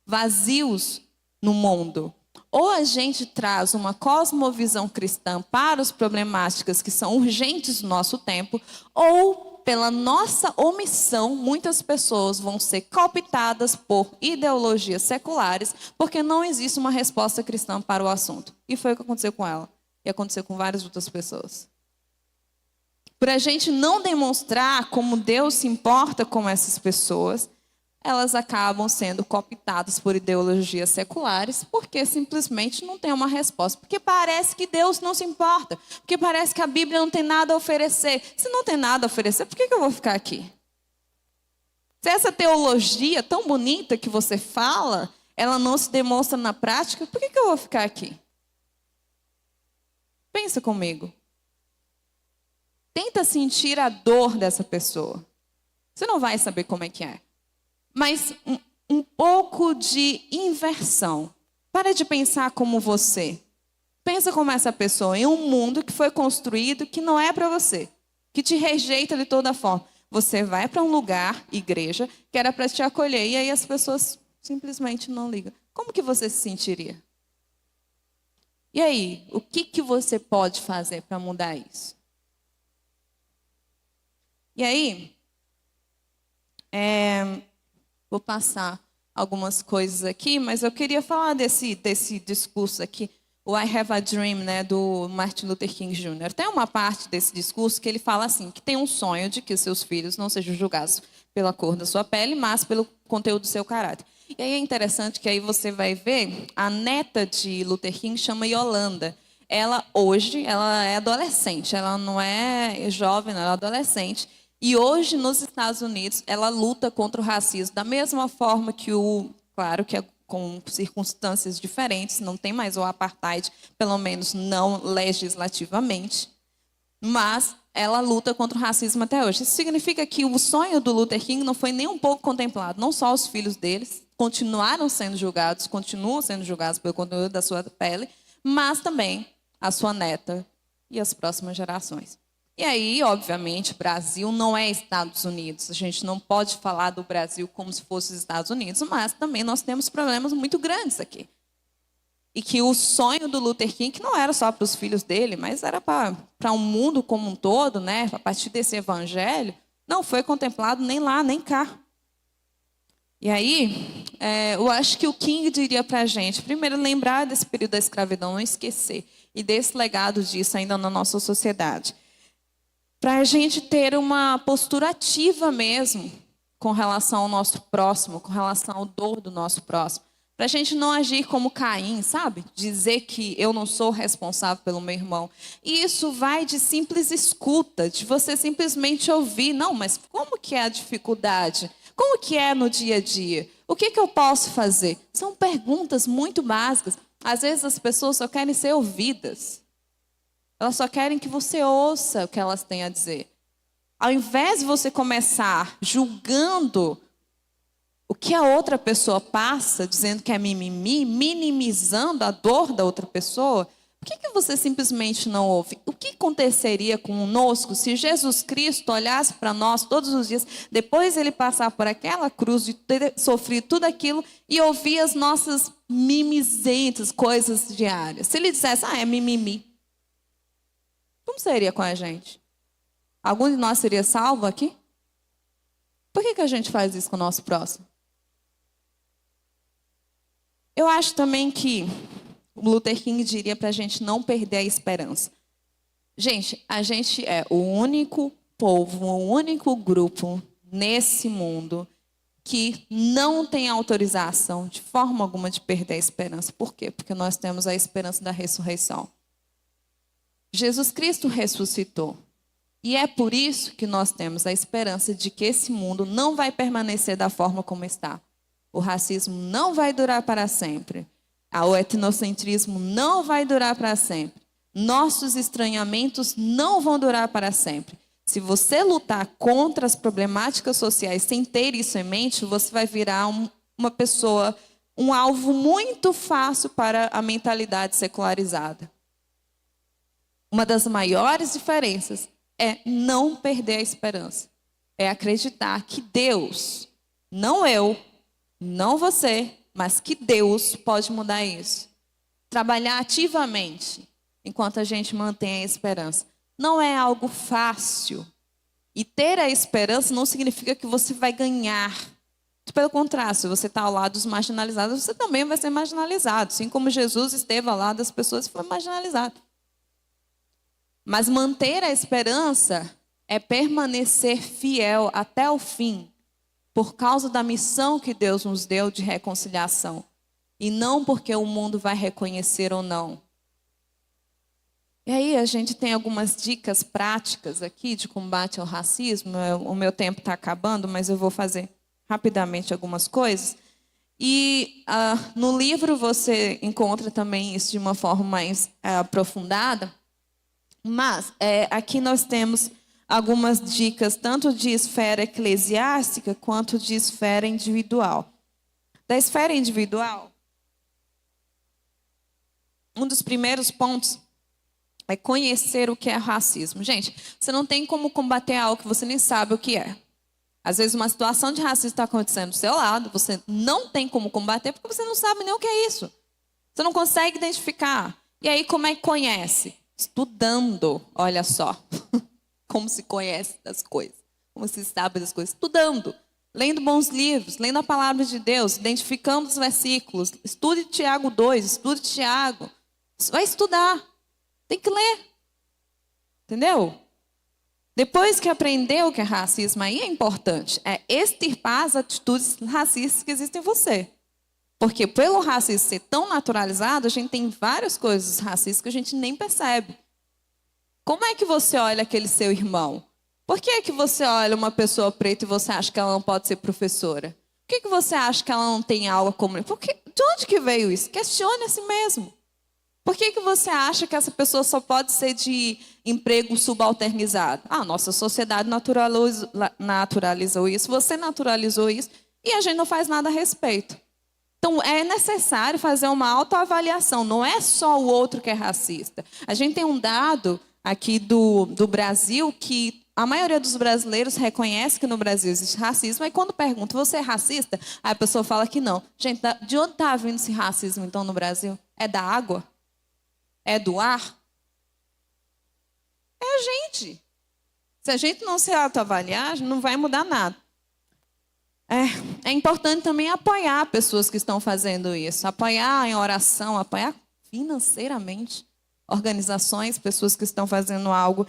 vazios no mundo. Ou a gente traz uma cosmovisão cristã para as problemáticas que são urgentes no nosso tempo, ou pela nossa omissão, muitas pessoas vão ser cooptadas por ideologias seculares, porque não existe uma resposta cristã para o assunto. E foi o que aconteceu com ela. E aconteceu com várias outras pessoas. Por a gente não demonstrar como Deus se importa com essas pessoas, elas acabam sendo cooptadas por ideologias seculares, porque simplesmente não tem uma resposta. Porque parece que Deus não se importa. Porque parece que a Bíblia não tem nada a oferecer. Se não tem nada a oferecer, por que eu vou ficar aqui? Se essa teologia tão bonita que você fala, ela não se demonstra na prática, por que eu vou ficar aqui? Pensa comigo. Tenta sentir a dor dessa pessoa. Você não vai saber como é que é. Mas um pouco de inversão. Para de pensar como você. Pensa como essa pessoa em um mundo que foi construído que não é para você. Que te rejeita de toda forma. Você vai para um lugar, igreja, que era para te acolher. E aí as pessoas simplesmente não ligam. Como que você se sentiria? E aí, o que você pode fazer para mudar isso? E aí, vou passar algumas coisas aqui, mas eu queria falar desse discurso aqui, o I Have a Dream, né, do Martin Luther King Jr. Tem uma parte desse discurso que ele fala assim, que tem um sonho de que os seus filhos não sejam julgados pela cor da sua pele, mas pelo conteúdo do seu caráter. E aí é interessante que aí você vai ver, a neta de Luther King chama Yolanda. Ela hoje, ela é adolescente, ela não é jovem, ela é adolescente. E hoje, nos Estados Unidos, ela luta contra o racismo da mesma forma que claro que é com circunstâncias diferentes, não tem mais o apartheid, pelo menos não legislativamente, mas ela luta contra o racismo até hoje. Isso significa que o sonho do Luther King não foi nem um pouco contemplado. Não só os filhos deles continuam sendo julgados pelo conteúdo da sua pele, mas também a sua neta e as próximas gerações. E aí, obviamente, o Brasil não é Estados Unidos. A gente não pode falar do Brasil como se fosse os Estados Unidos, mas também nós temos problemas muito grandes aqui. E que o sonho do Luther King, que não era só para os filhos dele, mas era para um mundo como um todo, né? A partir desse evangelho, não foi contemplado nem lá, nem cá. E aí, eu acho que o King diria para a gente, primeiro, lembrar desse período da escravidão, não esquecer. E desse legado disso ainda na nossa sociedade. Para a gente ter uma postura ativa mesmo com relação ao nosso próximo, com relação ao dor do nosso próximo. Para a gente não agir como Caim, sabe? Dizer que eu não sou responsável pelo meu irmão. E isso vai de simples escuta, de você simplesmente ouvir. Não, mas como que é a dificuldade? Como que é no dia a dia? O que eu posso fazer? São perguntas muito básicas. Às vezes as pessoas só querem ser ouvidas. Elas só querem que você ouça o que elas têm a dizer. Ao invés de você começar julgando o que a outra pessoa passa, dizendo que é mimimi, minimizando a dor da outra pessoa, por que você simplesmente não ouve? O que aconteceria conosco se Jesus Cristo olhasse para nós todos os dias, depois ele passar por aquela cruz de ter sofrido tudo aquilo e ouvir as nossas mimizentas coisas diárias? Se ele dissesse, é mimimi. Como seria com a gente? Algum de nós seria salvo aqui? Por que a gente faz isso com o nosso próximo? Eu acho também que o Luther King diria para a gente não perder a esperança. Gente, a gente é o único povo, o único grupo nesse mundo que não tem autorização de forma alguma de perder a esperança. Por quê? Porque nós temos a esperança da ressurreição. Jesus Cristo ressuscitou. E é por isso que nós temos a esperança de que esse mundo não vai permanecer da forma como está. O racismo não vai durar para sempre. O etnocentrismo não vai durar para sempre. Nossos estranhamentos não vão durar para sempre. Se você lutar contra as problemáticas sociais sem ter isso em mente, você vai virar uma pessoa, um alvo muito fácil para a mentalidade secularizada. Uma das maiores diferenças é não perder a esperança. É acreditar que Deus, não eu, não você, mas que Deus pode mudar isso. Trabalhar ativamente enquanto a gente mantém a esperança. Não é algo fácil, E ter a esperança não significa que você vai ganhar. Pelo contrário, se você está ao lado dos marginalizados, você também vai ser marginalizado. Assim como Jesus esteve ao lado das pessoas e foi marginalizado. Mas manter a esperança é permanecer fiel até o fim, por causa da missão que Deus nos deu de reconciliação. E não porque o mundo vai reconhecer ou não. E aí a gente tem algumas dicas práticas aqui de combate ao racismo. O meu tempo está acabando, mas eu vou fazer rapidamente algumas coisas. E no livro você encontra também isso de uma forma mais aprofundada. Mas aqui nós temos algumas dicas, tanto de esfera eclesiástica quanto de esfera individual. Da esfera individual, um dos primeiros pontos é conhecer o que é racismo. Gente, você não tem como combater algo que você nem sabe o que é. Às vezes uma situação de racismo está acontecendo do seu lado, você não tem como combater porque você não sabe nem o que é isso. Você não consegue identificar. E aí como é que conhece? Estudando, olha só. Como se conhece das coisas. Como se sabe das coisas. Estudando. Lendo bons livros, lendo a palavra de Deus, identificando os versículos. Estude Tiago 2, estude Tiago. Vai estudar. Tem que ler. Entendeu? Depois que aprendeu o que é racismo, aí é importante. É extirpar as atitudes racistas que existem em você. Porque pelo racismo ser tão naturalizado, a gente tem várias coisas racistas que a gente nem percebe. Como é que você olha aquele seu irmão? Por que é que você olha uma pessoa preta e você acha que ela não pode ser professora? Por que é que você acha que ela não tem aula como... De onde que veio isso? Questione a si mesmo. Por que você acha que essa pessoa só pode ser de emprego subalternizado? Nossa sociedade naturalizou isso, você naturalizou isso e a gente não faz nada a respeito. Então, é necessário fazer uma autoavaliação, não é só o outro que é racista. A gente tem um dado aqui do Brasil que a maioria dos brasileiros reconhece que no Brasil existe racismo, e quando pergunta, você é racista? Aí a pessoa fala que não. Gente, de onde está vindo esse racismo então no Brasil? É da água? É do ar? É a gente. Se a gente não se autoavaliar, não vai mudar nada. É importante também apoiar pessoas que estão fazendo isso. Apoiar em oração, apoiar financeiramente organizações, pessoas que estão fazendo algo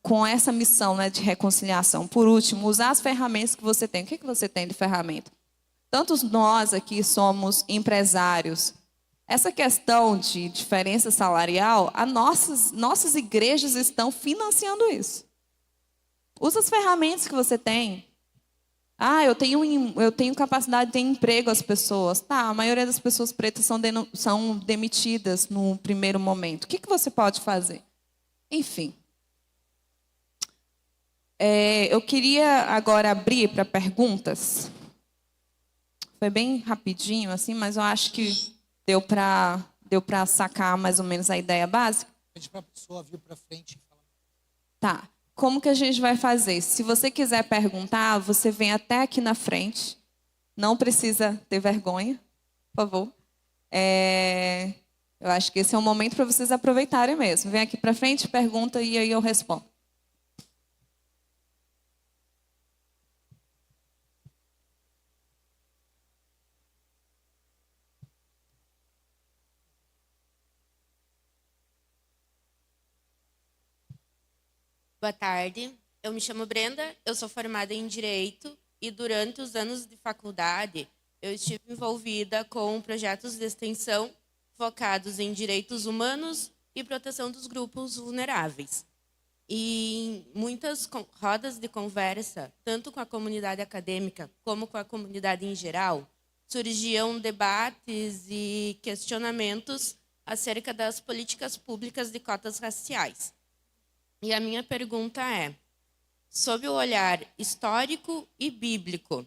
com essa missão, né, de reconciliação. Por último, usar as ferramentas que você tem. O que você tem de ferramenta? Tanto nós aqui somos empresários. Essa questão de diferença salarial, nossas igrejas estão financiando isso. Usa as ferramentas que você tem. Eu tenho capacidade de ter emprego às pessoas. Tá, a maioria das pessoas pretas são demitidas no primeiro momento. O que você pode fazer? Enfim. Eu queria agora abrir para perguntas. Foi bem rapidinho, assim, mas eu acho que deu para sacar mais ou menos a ideia básica. Pede para a pessoa vir para frente e falar. Tá. Como que a gente vai fazer? Se você quiser perguntar, você vem até aqui na frente. Não precisa ter vergonha, por favor. Eu acho que esse é um momento para vocês aproveitarem mesmo. Vem aqui para frente, pergunta e aí eu respondo. Boa tarde, eu me chamo Brenda, eu sou formada em Direito e durante os anos de faculdade eu estive envolvida com projetos de extensão focados em direitos humanos e proteção dos grupos vulneráveis. E em muitas rodas de conversa, tanto com a comunidade acadêmica como com a comunidade em geral, surgiam debates e questionamentos acerca das políticas públicas de cotas raciais. E a minha pergunta é, sob o olhar histórico e bíblico,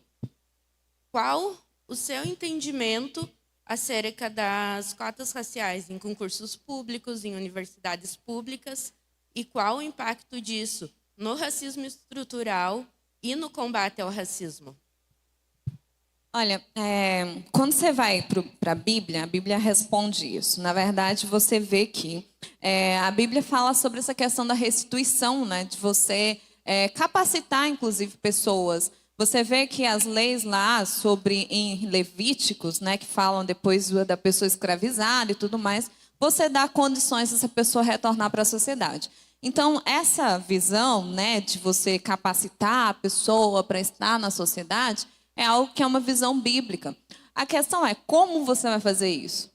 qual o seu entendimento acerca das cotas raciais em concursos públicos, em universidades públicas, e qual o impacto disso no racismo estrutural e no combate ao racismo? Olha, quando você vai para a Bíblia responde isso. Na verdade, você vê que a Bíblia fala sobre essa questão da restituição, né? De você capacitar, inclusive, pessoas. Você vê que as leis lá em Levíticos, né, que falam depois da pessoa escravizada e tudo mais, você dá condições dessa pessoa retornar para a sociedade. Então, essa visão, né, de você capacitar a pessoa para estar na sociedade é algo que é uma visão bíblica. A questão é como você vai fazer isso?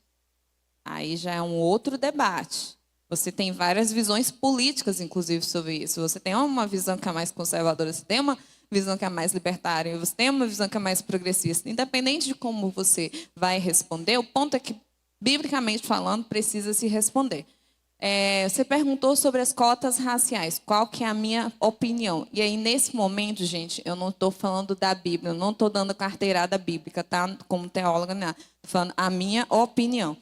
Aí já é um outro debate. Você tem várias visões políticas, inclusive, sobre isso. Você tem uma visão que é mais conservadora, você tem uma visão que é mais libertária, você tem uma visão que é mais progressista. Independente de como você vai responder, o ponto é que, biblicamente falando, precisa se responder. Você perguntou sobre as cotas raciais, qual que é a minha opinião. E aí, nesse momento, gente, eu não estou falando da Bíblia, eu não estou dando carteirada bíblica, tá? Como teóloga, não. Estou falando a minha opinião.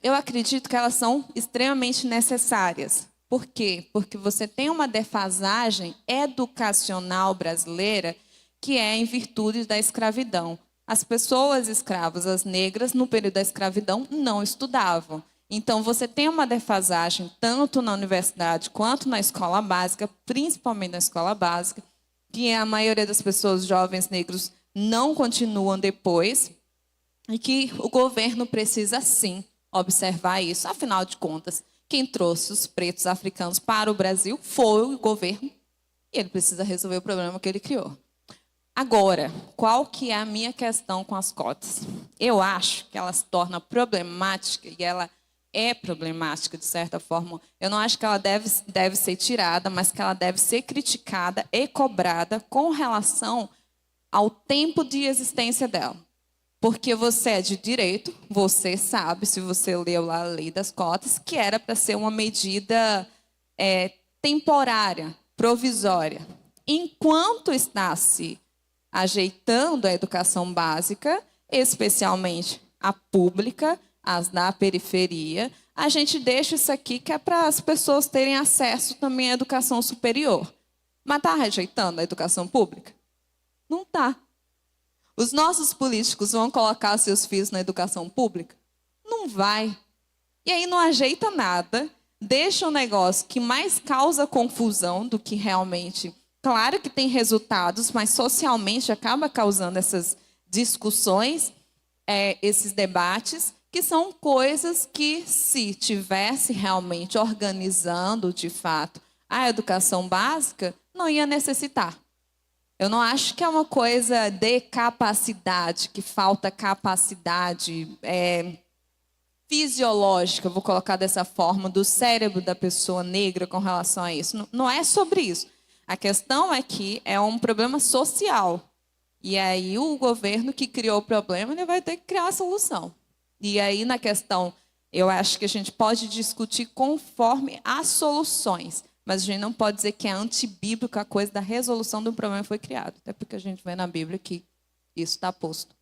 Eu acredito que elas são extremamente necessárias. Por quê? Porque você tem uma defasagem educacional brasileira que é em virtude da escravidão. As pessoas escravas, as negras, no período da escravidão, não estudavam. Então, você tem uma defasagem tanto na universidade quanto na escola básica, principalmente na escola básica, que a maioria das pessoas, jovens negros, não continuam depois, e que o governo precisa, sim, observar isso. Afinal de contas, quem trouxe os pretos africanos para o Brasil foi o governo, e ele precisa resolver o problema que ele criou. Agora, qual que é a minha questão com as cotas? Eu acho que ela se torna problemática, e ela é problemática, de certa forma. Eu não acho que ela deve ser tirada, mas que ela deve ser criticada e cobrada com relação ao tempo de existência dela. Porque você é de direito, você sabe, se você leu lá a lei das cotas, que era para ser uma medida temporária, provisória. Enquanto está se ajeitando a educação básica, especialmente a pública, as da periferia, a gente deixa isso aqui que é para as pessoas terem acesso também à educação superior. Mas está rejeitando a educação pública? Não está. Os nossos políticos vão colocar seus filhos na educação pública? Não vai. E aí não ajeita nada, deixa um negócio que mais causa confusão do que realmente... Claro que tem resultados, mas socialmente acaba causando essas discussões, esses debates, que são coisas que, se tivesse realmente organizando, de fato, a educação básica, não ia necessitar. Eu não acho que é uma coisa de capacidade, que falta capacidade fisiológica, vou colocar dessa forma, do cérebro da pessoa negra com relação a isso. Não é sobre isso. A questão é que é um problema social. E aí o governo que criou o problema, ele vai ter que criar a solução. E aí, na questão, eu acho que a gente pode discutir conforme as soluções, mas a gente não pode dizer que é antibíblico a coisa da resolução do problema que foi criado, até porque a gente vê na Bíblia que isso está posto.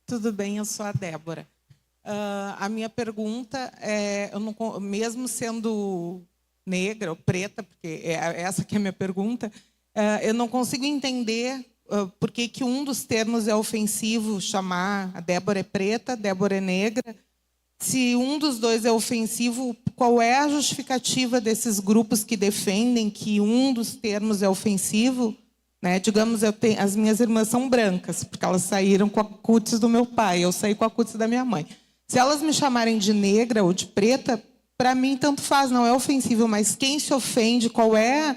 Tudo bem, eu sou a Débora. A minha pergunta é, mesmo sendo negra ou preta, porque é essa que é a minha pergunta, eu não consigo entender por que um dos termos é ofensivo, chamar a Débora é preta, Débora é negra. Se um dos dois é ofensivo, qual é a justificativa desses grupos que defendem que um dos termos é ofensivo? Né? Digamos, as minhas irmãs são brancas, porque elas saíram com a cutis do meu pai, eu saí com a cutis da minha mãe. Se elas me chamarem de negra ou de preta, para mim tanto faz, não é ofensivo, mas quem se ofende, qual é...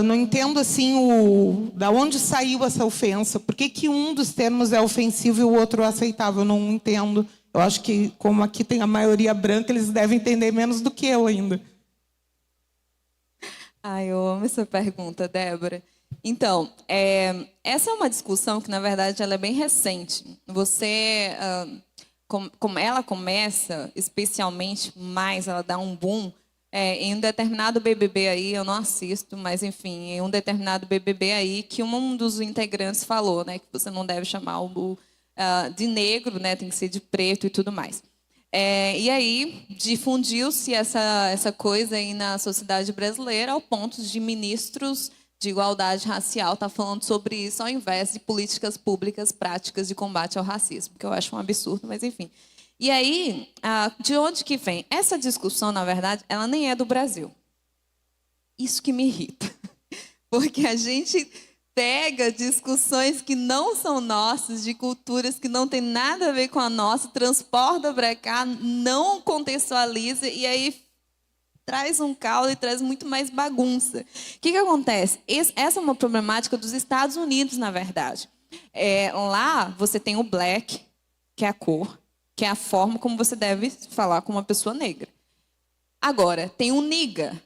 não entendo assim da onde saiu essa ofensa. Por que um dos termos é ofensivo e o outro é aceitável? Eu não entendo. Eu acho que, como aqui tem a maioria branca, eles devem entender menos do que eu ainda. Eu amo essa pergunta, Débora. Então, essa é uma discussão que, na verdade, ela é bem recente. Você... como ela começa, especialmente mais, ela dá um boom, em um determinado BBB aí, eu não assisto, mas enfim, em um determinado BBB aí, que um dos integrantes falou, né, que você não deve chamar de negro, né, tem que ser de preto e tudo mais. E aí difundiu-se essa coisa aí na sociedade brasileira ao ponto de ministros de igualdade racial estar falando sobre isso ao invés de políticas públicas práticas de combate ao racismo, que eu acho um absurdo, mas enfim. E aí, de onde que vem? Essa discussão, na verdade, ela nem é do Brasil. Isso que me irrita. Porque a gente pega discussões que não são nossas, de culturas que não tem nada a ver com a nossa, transporta para cá, não contextualiza e aí traz um caldo e traz muito mais bagunça. O que acontece? Essa é uma problemática dos Estados Unidos, na verdade. Lá você tem o black, que é a cor, que é a forma como você deve falar com uma pessoa negra. Agora, tem o nigga.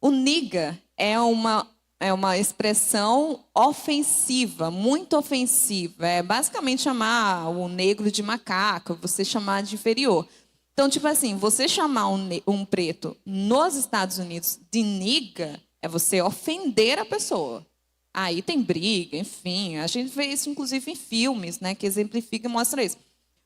O nigga é uma expressão ofensiva, muito ofensiva. É basicamente chamar o negro de macaco, você chamar de inferior. Então, tipo assim, você chamar um preto nos Estados Unidos de nigga é você ofender a pessoa. Aí tem briga, enfim. A gente vê isso, inclusive, em filmes, né, que exemplifica e mostra isso.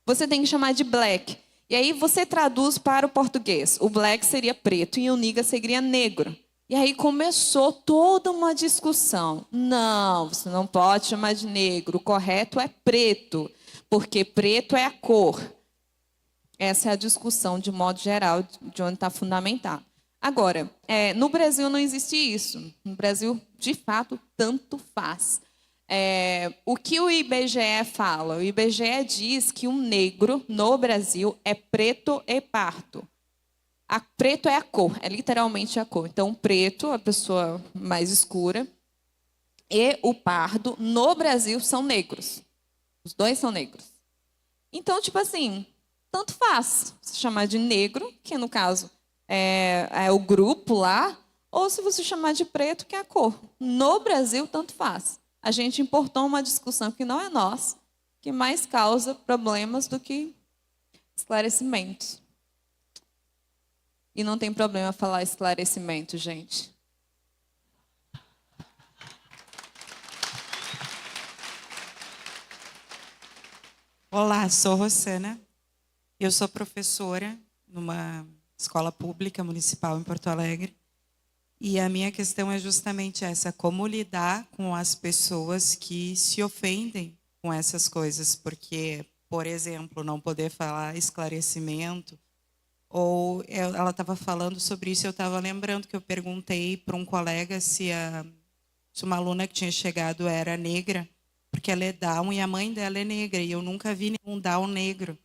Você tem que chamar de black. E aí você traduz para o português. O black seria preto e o nigga seria negro. E aí começou toda uma discussão. Não, você não pode chamar de negro. O correto é preto, porque preto é a cor. Essa é a discussão, de modo geral, de onde está fundamentado. Agora, no Brasil não existe isso. No Brasil, de fato, tanto faz. O que o IBGE fala? O IBGE diz que um negro, no Brasil, é preto e pardo. Preto é a cor, é literalmente a cor. Então, o preto, a pessoa mais escura, e o pardo, no Brasil, são negros. Os dois são negros. Então, tipo assim, tanto faz se chamar de negro, que no caso é o grupo lá, ou se você chamar de preto, que é a cor. No Brasil, tanto faz. A gente importou uma discussão que não é nossa, que mais causa problemas do que esclarecimentos. E não tem problema falar esclarecimento, gente. Olá, sou Rossana. Eu sou professora numa escola pública municipal em Porto Alegre. E a minha questão é justamente essa: como lidar com as pessoas que se ofendem com essas coisas. Porque, por exemplo, não poder falar esclarecimento. Ou ela estava falando sobre isso, eu estava lembrando que eu perguntei para um colega se uma aluna que tinha chegado era negra, porque ela é Down e a mãe dela é negra, e eu nunca vi nenhum Down negro.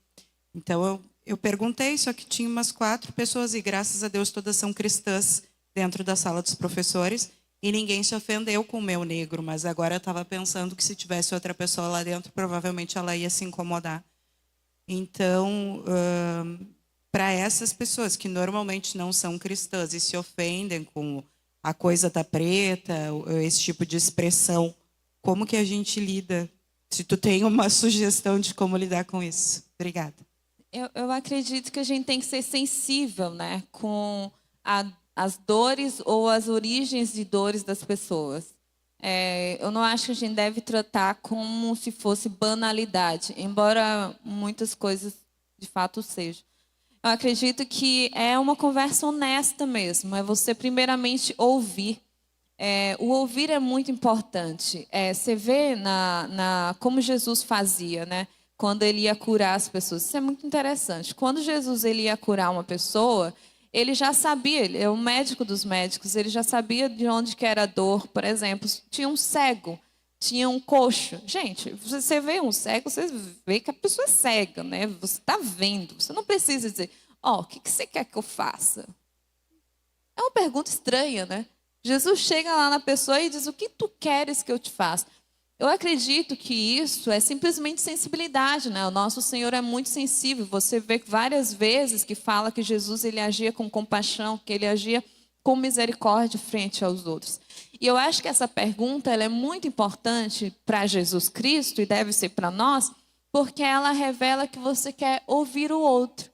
Então, eu perguntei, só que tinha umas 4 pessoas, e graças a Deus todas são cristãs dentro da sala dos professores, e ninguém se ofendeu com o meu negro, mas agora eu estava pensando que se tivesse outra pessoa lá dentro, provavelmente ela ia se incomodar. Então, para essas pessoas que normalmente não são cristãs e se ofendem com a coisa da preta, esse tipo de expressão, como que a gente lida? Se tu tem uma sugestão de como lidar com isso. Obrigada. Eu acredito que a gente tem que ser sensível, né, com as dores ou as origens de dores das pessoas. Eu não acho que a gente deve tratar como se fosse banalidade, embora muitas coisas de fato sejam. Eu acredito que é uma conversa honesta mesmo. É você, primeiramente, ouvir. O ouvir é muito importante. Você vê como Jesus fazia, né? Quando ele ia curar as pessoas. Isso é muito interessante. Quando Jesus ele ia curar uma pessoa, ele já sabia, ele é o médico dos médicos, ele já sabia de onde que era a dor. Por exemplo, tinha um cego, tinha um coxo. Gente, você vê um cego, você vê que a pessoa é cega, né? Você está vendo. Você não precisa dizer, o que você quer que eu faça? É uma pergunta estranha, né? Jesus chega lá na pessoa e diz, o que tu queres que eu te faça? Eu acredito que isso é simplesmente sensibilidade, né? O nosso Senhor é muito sensível. Você vê várias vezes que fala que Jesus ele agia com compaixão, que ele agia com misericórdia frente aos outros. E eu acho que essa pergunta ela é muito importante para Jesus Cristo e deve ser para nós, porque ela revela que você quer ouvir o outro.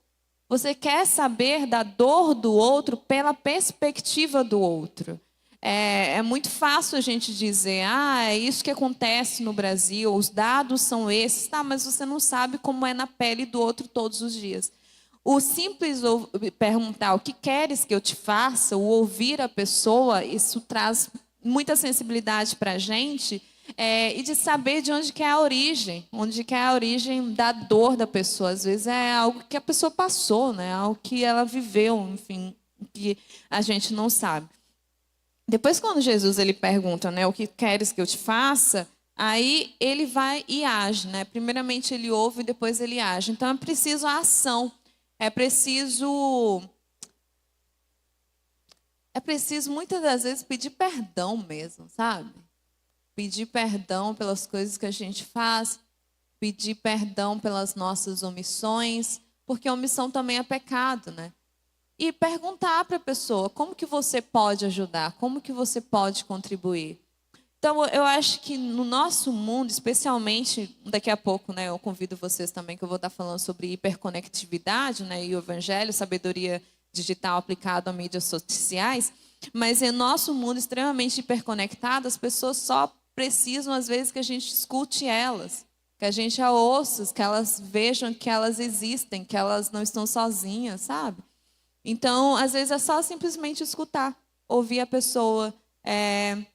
Você quer saber da dor do outro pela perspectiva do outro. É muito fácil a gente dizer, é isso que acontece no Brasil, os dados são esses, mas você não sabe como é na pele do outro todos os dias. O simples perguntar o que queres que eu te faça, o ouvir a pessoa, isso traz muita sensibilidade para a gente e de saber de onde que é a origem, onde que é a origem da dor da pessoa. Às vezes é algo que a pessoa passou, né? Algo que ela viveu, enfim, que a gente não sabe. Depois, quando Jesus ele pergunta, né, o que queres que eu te faça, aí ele vai e age, né? Primeiramente ele ouve e depois ele age. Então é preciso a ação, é preciso muitas das vezes pedir perdão mesmo, sabe? Pedir perdão pelas coisas que a gente faz, pedir perdão pelas nossas omissões, porque omissão também é pecado, né? E perguntar para a pessoa como que você pode ajudar, como que você pode contribuir. Então, eu acho que no nosso mundo, especialmente, daqui a pouco, né, eu convido vocês também, que eu vou estar falando sobre hiperconectividade, né, e o evangelho, sabedoria digital aplicado a mídias sociais, mas em nosso mundo extremamente hiperconectado, as pessoas só precisam, às vezes, que a gente escute elas, que a gente a ouça, que elas vejam que elas existem, que elas não estão sozinhas, sabe? Então, às vezes, é só simplesmente escutar, ouvir a pessoa,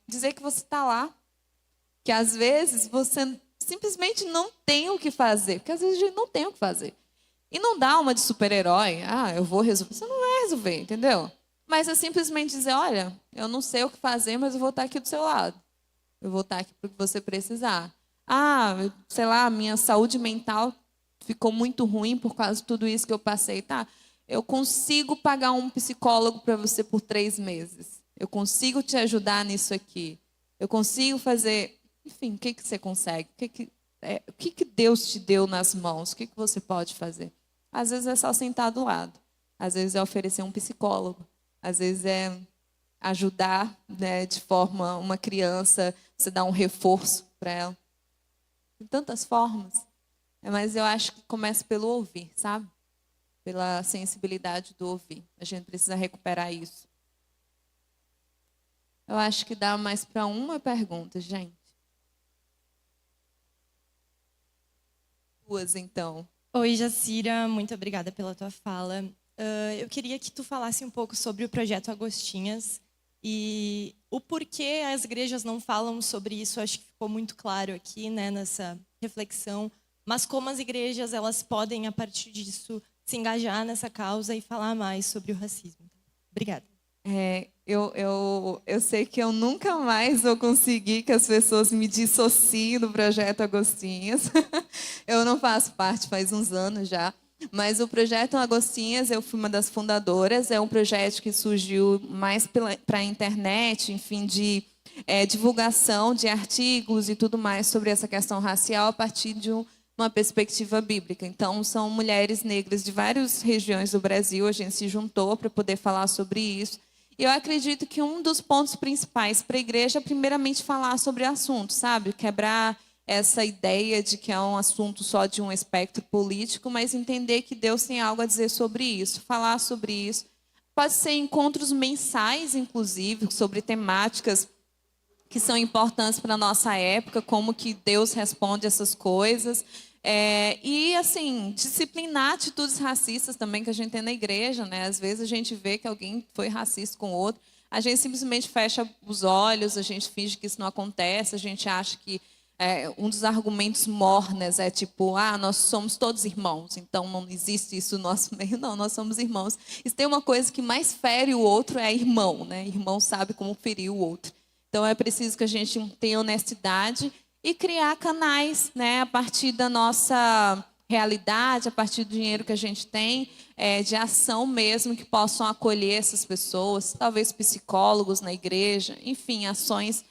dizer que você está lá, que às vezes você simplesmente não tem o que fazer, porque às vezes a gente não tem o que fazer. E não dá uma de super-herói, eu vou resolver. Você não vai resolver, entendeu? Mas é simplesmente dizer, olha, eu não sei o que fazer, mas eu vou estar aqui do seu lado. Eu vou estar aqui para o que você precisar. Sei lá, minha saúde mental ficou muito ruim por causa de tudo isso que eu passei, tá? Eu consigo pagar um psicólogo para você por 3 meses. Eu consigo te ajudar nisso aqui. Eu consigo fazer... Enfim, o que você consegue? O que Deus te deu nas mãos? O que você pode fazer? Às vezes é só sentar do lado. Às vezes é oferecer um psicólogo. Às vezes é ajudar, né, de forma uma criança, você dá um reforço para ela. De tantas formas. Mas eu acho que começa pelo ouvir, sabe? Pela sensibilidade do ouvir. A gente precisa recuperar isso. Eu acho que dá mais para uma pergunta, gente. 2, então. Oi, Jacira, muito obrigada pela tua fala. Eu queria que tu falasse um pouco sobre o projeto Agostinhas e o porquê as igrejas não falam sobre isso. Acho que ficou muito claro aqui, né, nessa reflexão. Mas como as igrejas elas podem, a partir disso, se engajar nessa causa e falar mais sobre o racismo. Obrigada. Eu sei que eu nunca mais vou conseguir que as pessoas me dissociem do projeto Agostinhas. Eu não faço parte faz uns anos já. Mas o projeto Agostinhas, eu fui uma das fundadoras. É um projeto que surgiu mais para a internet, enfim, de divulgação de artigos e tudo mais sobre essa questão racial a partir de uma perspectiva bíblica. Então, são mulheres negras de várias regiões do Brasil. A gente se juntou para poder falar sobre isso. E eu acredito que um dos pontos principais para a igreja é, primeiramente, falar sobre o assunto, sabe? Quebrar essa ideia de que é um assunto só de um espectro político, mas entender que Deus tem algo a dizer sobre isso, falar sobre isso. Pode ser encontros mensais, inclusive, sobre temáticas que são importantes para a nossa época, como que Deus responde essas coisas. E, assim, disciplinar atitudes racistas também que a gente tem na igreja, né? Às vezes a gente vê que alguém foi racista com o outro, a gente simplesmente fecha os olhos, a gente finge que isso não acontece, a gente acha que um dos argumentos mornos é tipo, nós somos todos irmãos, então não existe isso no nosso meio. Não, nós somos irmãos. E se tem uma coisa que mais fere o outro é irmão, né? Irmão sabe como ferir o outro. Então é preciso que a gente tenha honestidade e criar canais, né, a partir da nossa realidade, a partir do dinheiro que a gente tem, de ação mesmo, que possam acolher essas pessoas, talvez psicólogos na igreja, enfim, ações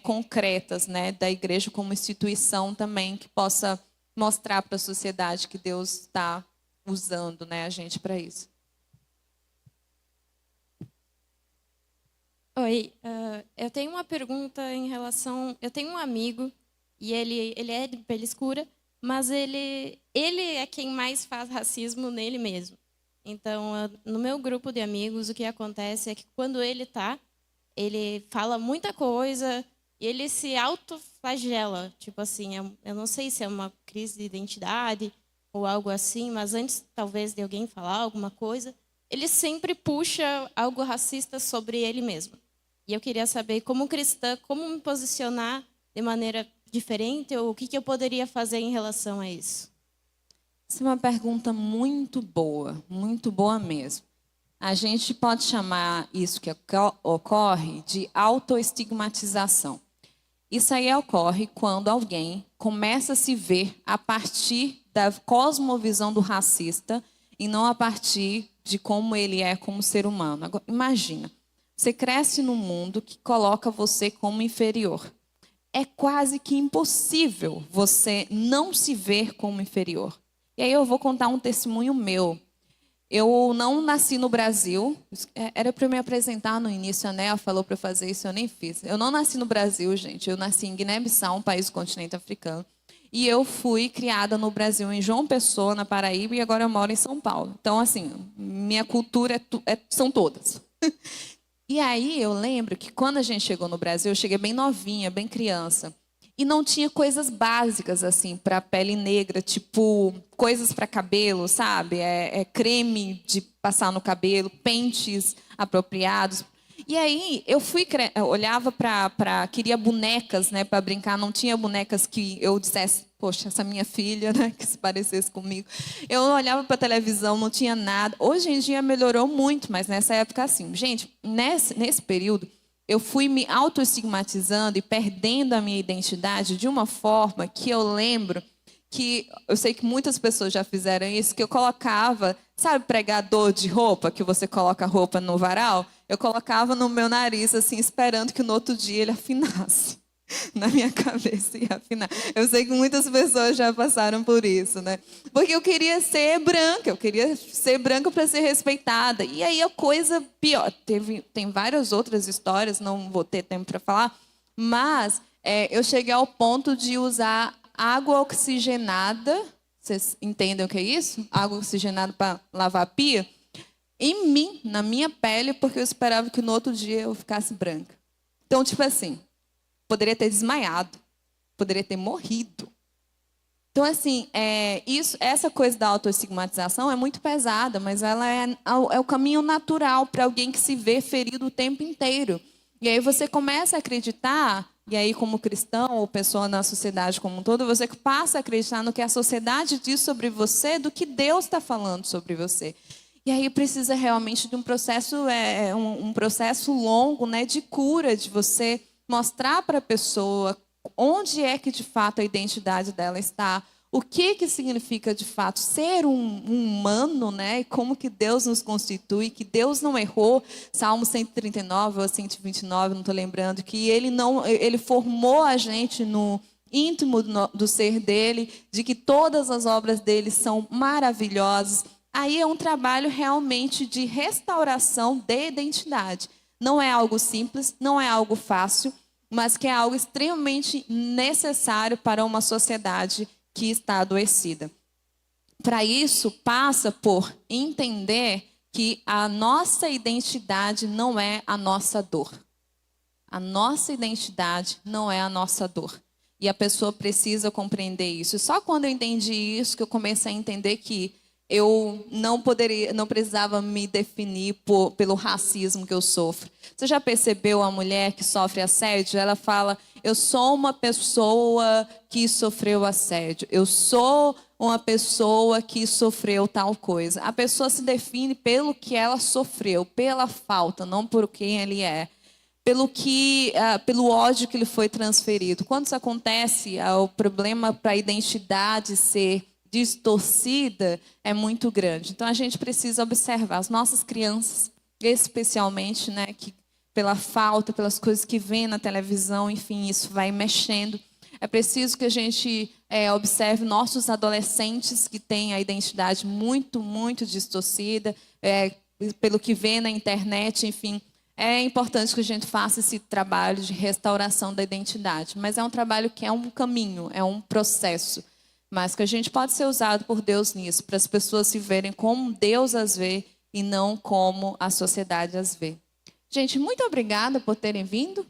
concretas, né, da igreja como instituição também, que possa mostrar para a sociedade que Deus está usando, né, a gente para isso. Oi, eu tenho uma pergunta em relação... Eu tenho um amigo, e ele é de pele escura, mas ele é quem mais faz racismo nele mesmo. Então, no meu grupo de amigos, o que acontece é que quando ele fala muita coisa e ele se autoflagela. Tipo assim, eu não sei se é uma crise de identidade ou algo assim, mas antes, talvez, de alguém falar alguma coisa, ele sempre puxa algo racista sobre ele mesmo. E eu queria saber, como cristã, como me posicionar de maneira diferente? Ou o que eu poderia fazer em relação a isso? Essa é uma pergunta muito boa mesmo. A gente pode chamar isso que ocorre de autoestigmatização. Isso aí ocorre quando alguém começa a se ver a partir da cosmovisão do racista e não a partir de como ele é como ser humano. Agora, imagina, você cresce num mundo que coloca você como inferior. É quase que impossível você não se ver como inferior. E aí eu vou contar um testemunho meu. Eu não nasci no Brasil. Era para eu me apresentar no início, a Nea falou para eu fazer isso, eu nem fiz. Eu não nasci no Brasil, gente. Eu nasci em Guiné-Bissau, um país do continente africano. E eu fui criada no Brasil, em João Pessoa, na Paraíba, e agora eu moro em São Paulo. Então, assim, minha cultura são todas. E aí eu lembro que quando a gente chegou no Brasil, eu cheguei bem novinha, bem criança. E não tinha coisas básicas, assim, para pele negra, tipo coisas para cabelo, sabe? Creme de passar no cabelo, pentes apropriados. E aí eu olhava queria bonecas, né, para brincar. Não tinha bonecas que eu dissesse, poxa, essa minha filha, né, que se parecesse comigo. Eu olhava para a televisão, não tinha nada. Hoje em dia melhorou muito, mas nessa época, assim. Gente, nesse período, eu fui me autoestigmatizando e perdendo a minha identidade de uma forma que eu lembro que, eu sei que muitas pessoas já fizeram isso, que eu colocava, sabe, pregador de roupa, que você coloca a roupa no varal? Eu colocava no meu nariz, assim, esperando que no outro dia ele afinasse. Na minha cabeça ia afinar. Eu sei que muitas pessoas já passaram por isso, né? Porque eu queria ser branca para ser respeitada. E aí a coisa pior. Tem várias outras histórias, não vou ter tempo para falar, mas eu cheguei ao ponto de usar água oxigenada. Vocês entendem o que é isso? Água oxigenada para lavar a pia? Em mim, na minha pele, porque eu esperava que no outro dia eu ficasse branca. Então, tipo assim, poderia ter desmaiado, poderia ter morrido. Então, assim, essa coisa da autoestigmatização é muito pesada, mas ela é o caminho natural para alguém que se vê ferido o tempo inteiro. E aí você começa a acreditar, e aí como cristão ou pessoa na sociedade como um todo, você passa a acreditar no que a sociedade diz sobre você, do que Deus está falando sobre você. E aí precisa realmente de um processo, um processo longo, né, de cura, de você mostrar para a pessoa onde é que de fato a identidade dela está, o que significa de fato ser um humano, né? E como que Deus nos constitui, que Deus não errou, Salmo 139 ou 129, não estou lembrando, que ele formou a gente no íntimo do ser dele, de que todas as obras dele são maravilhosas. Aí é um trabalho realmente de restauração de identidade. Não é algo simples, não é algo fácil, mas que é algo extremamente necessário para uma sociedade que está adoecida. Para isso, passa por entender que a nossa identidade não é a nossa dor. A nossa identidade não é a nossa dor. E a pessoa precisa compreender isso. Só quando eu entendi isso que eu comecei a entender que eu não precisava me definir pelo racismo que eu sofro. Você já percebeu a mulher que sofre assédio? Ela fala, eu sou uma pessoa que sofreu assédio. Eu sou uma pessoa que sofreu tal coisa. A pessoa se define pelo que ela sofreu, pela falta, não por quem ele é. Pelo ódio que lhe foi transferido. Quando isso acontece, o problema para a identidade ser distorcida é muito grande. Então a gente precisa observar as nossas crianças, especialmente, né, que pela falta, pelas coisas que vêm na televisão, enfim, isso vai mexendo. É preciso que a gente observe nossos adolescentes que têm a identidade muito, muito distorcida, pelo que vê na internet, enfim. É importante que a gente faça esse trabalho de restauração da identidade, mas é um trabalho que é um caminho, é um processo, mas que a gente pode ser usado por Deus nisso, para as pessoas se verem como Deus as vê e não como a sociedade as vê. Gente, muito obrigada por terem vindo.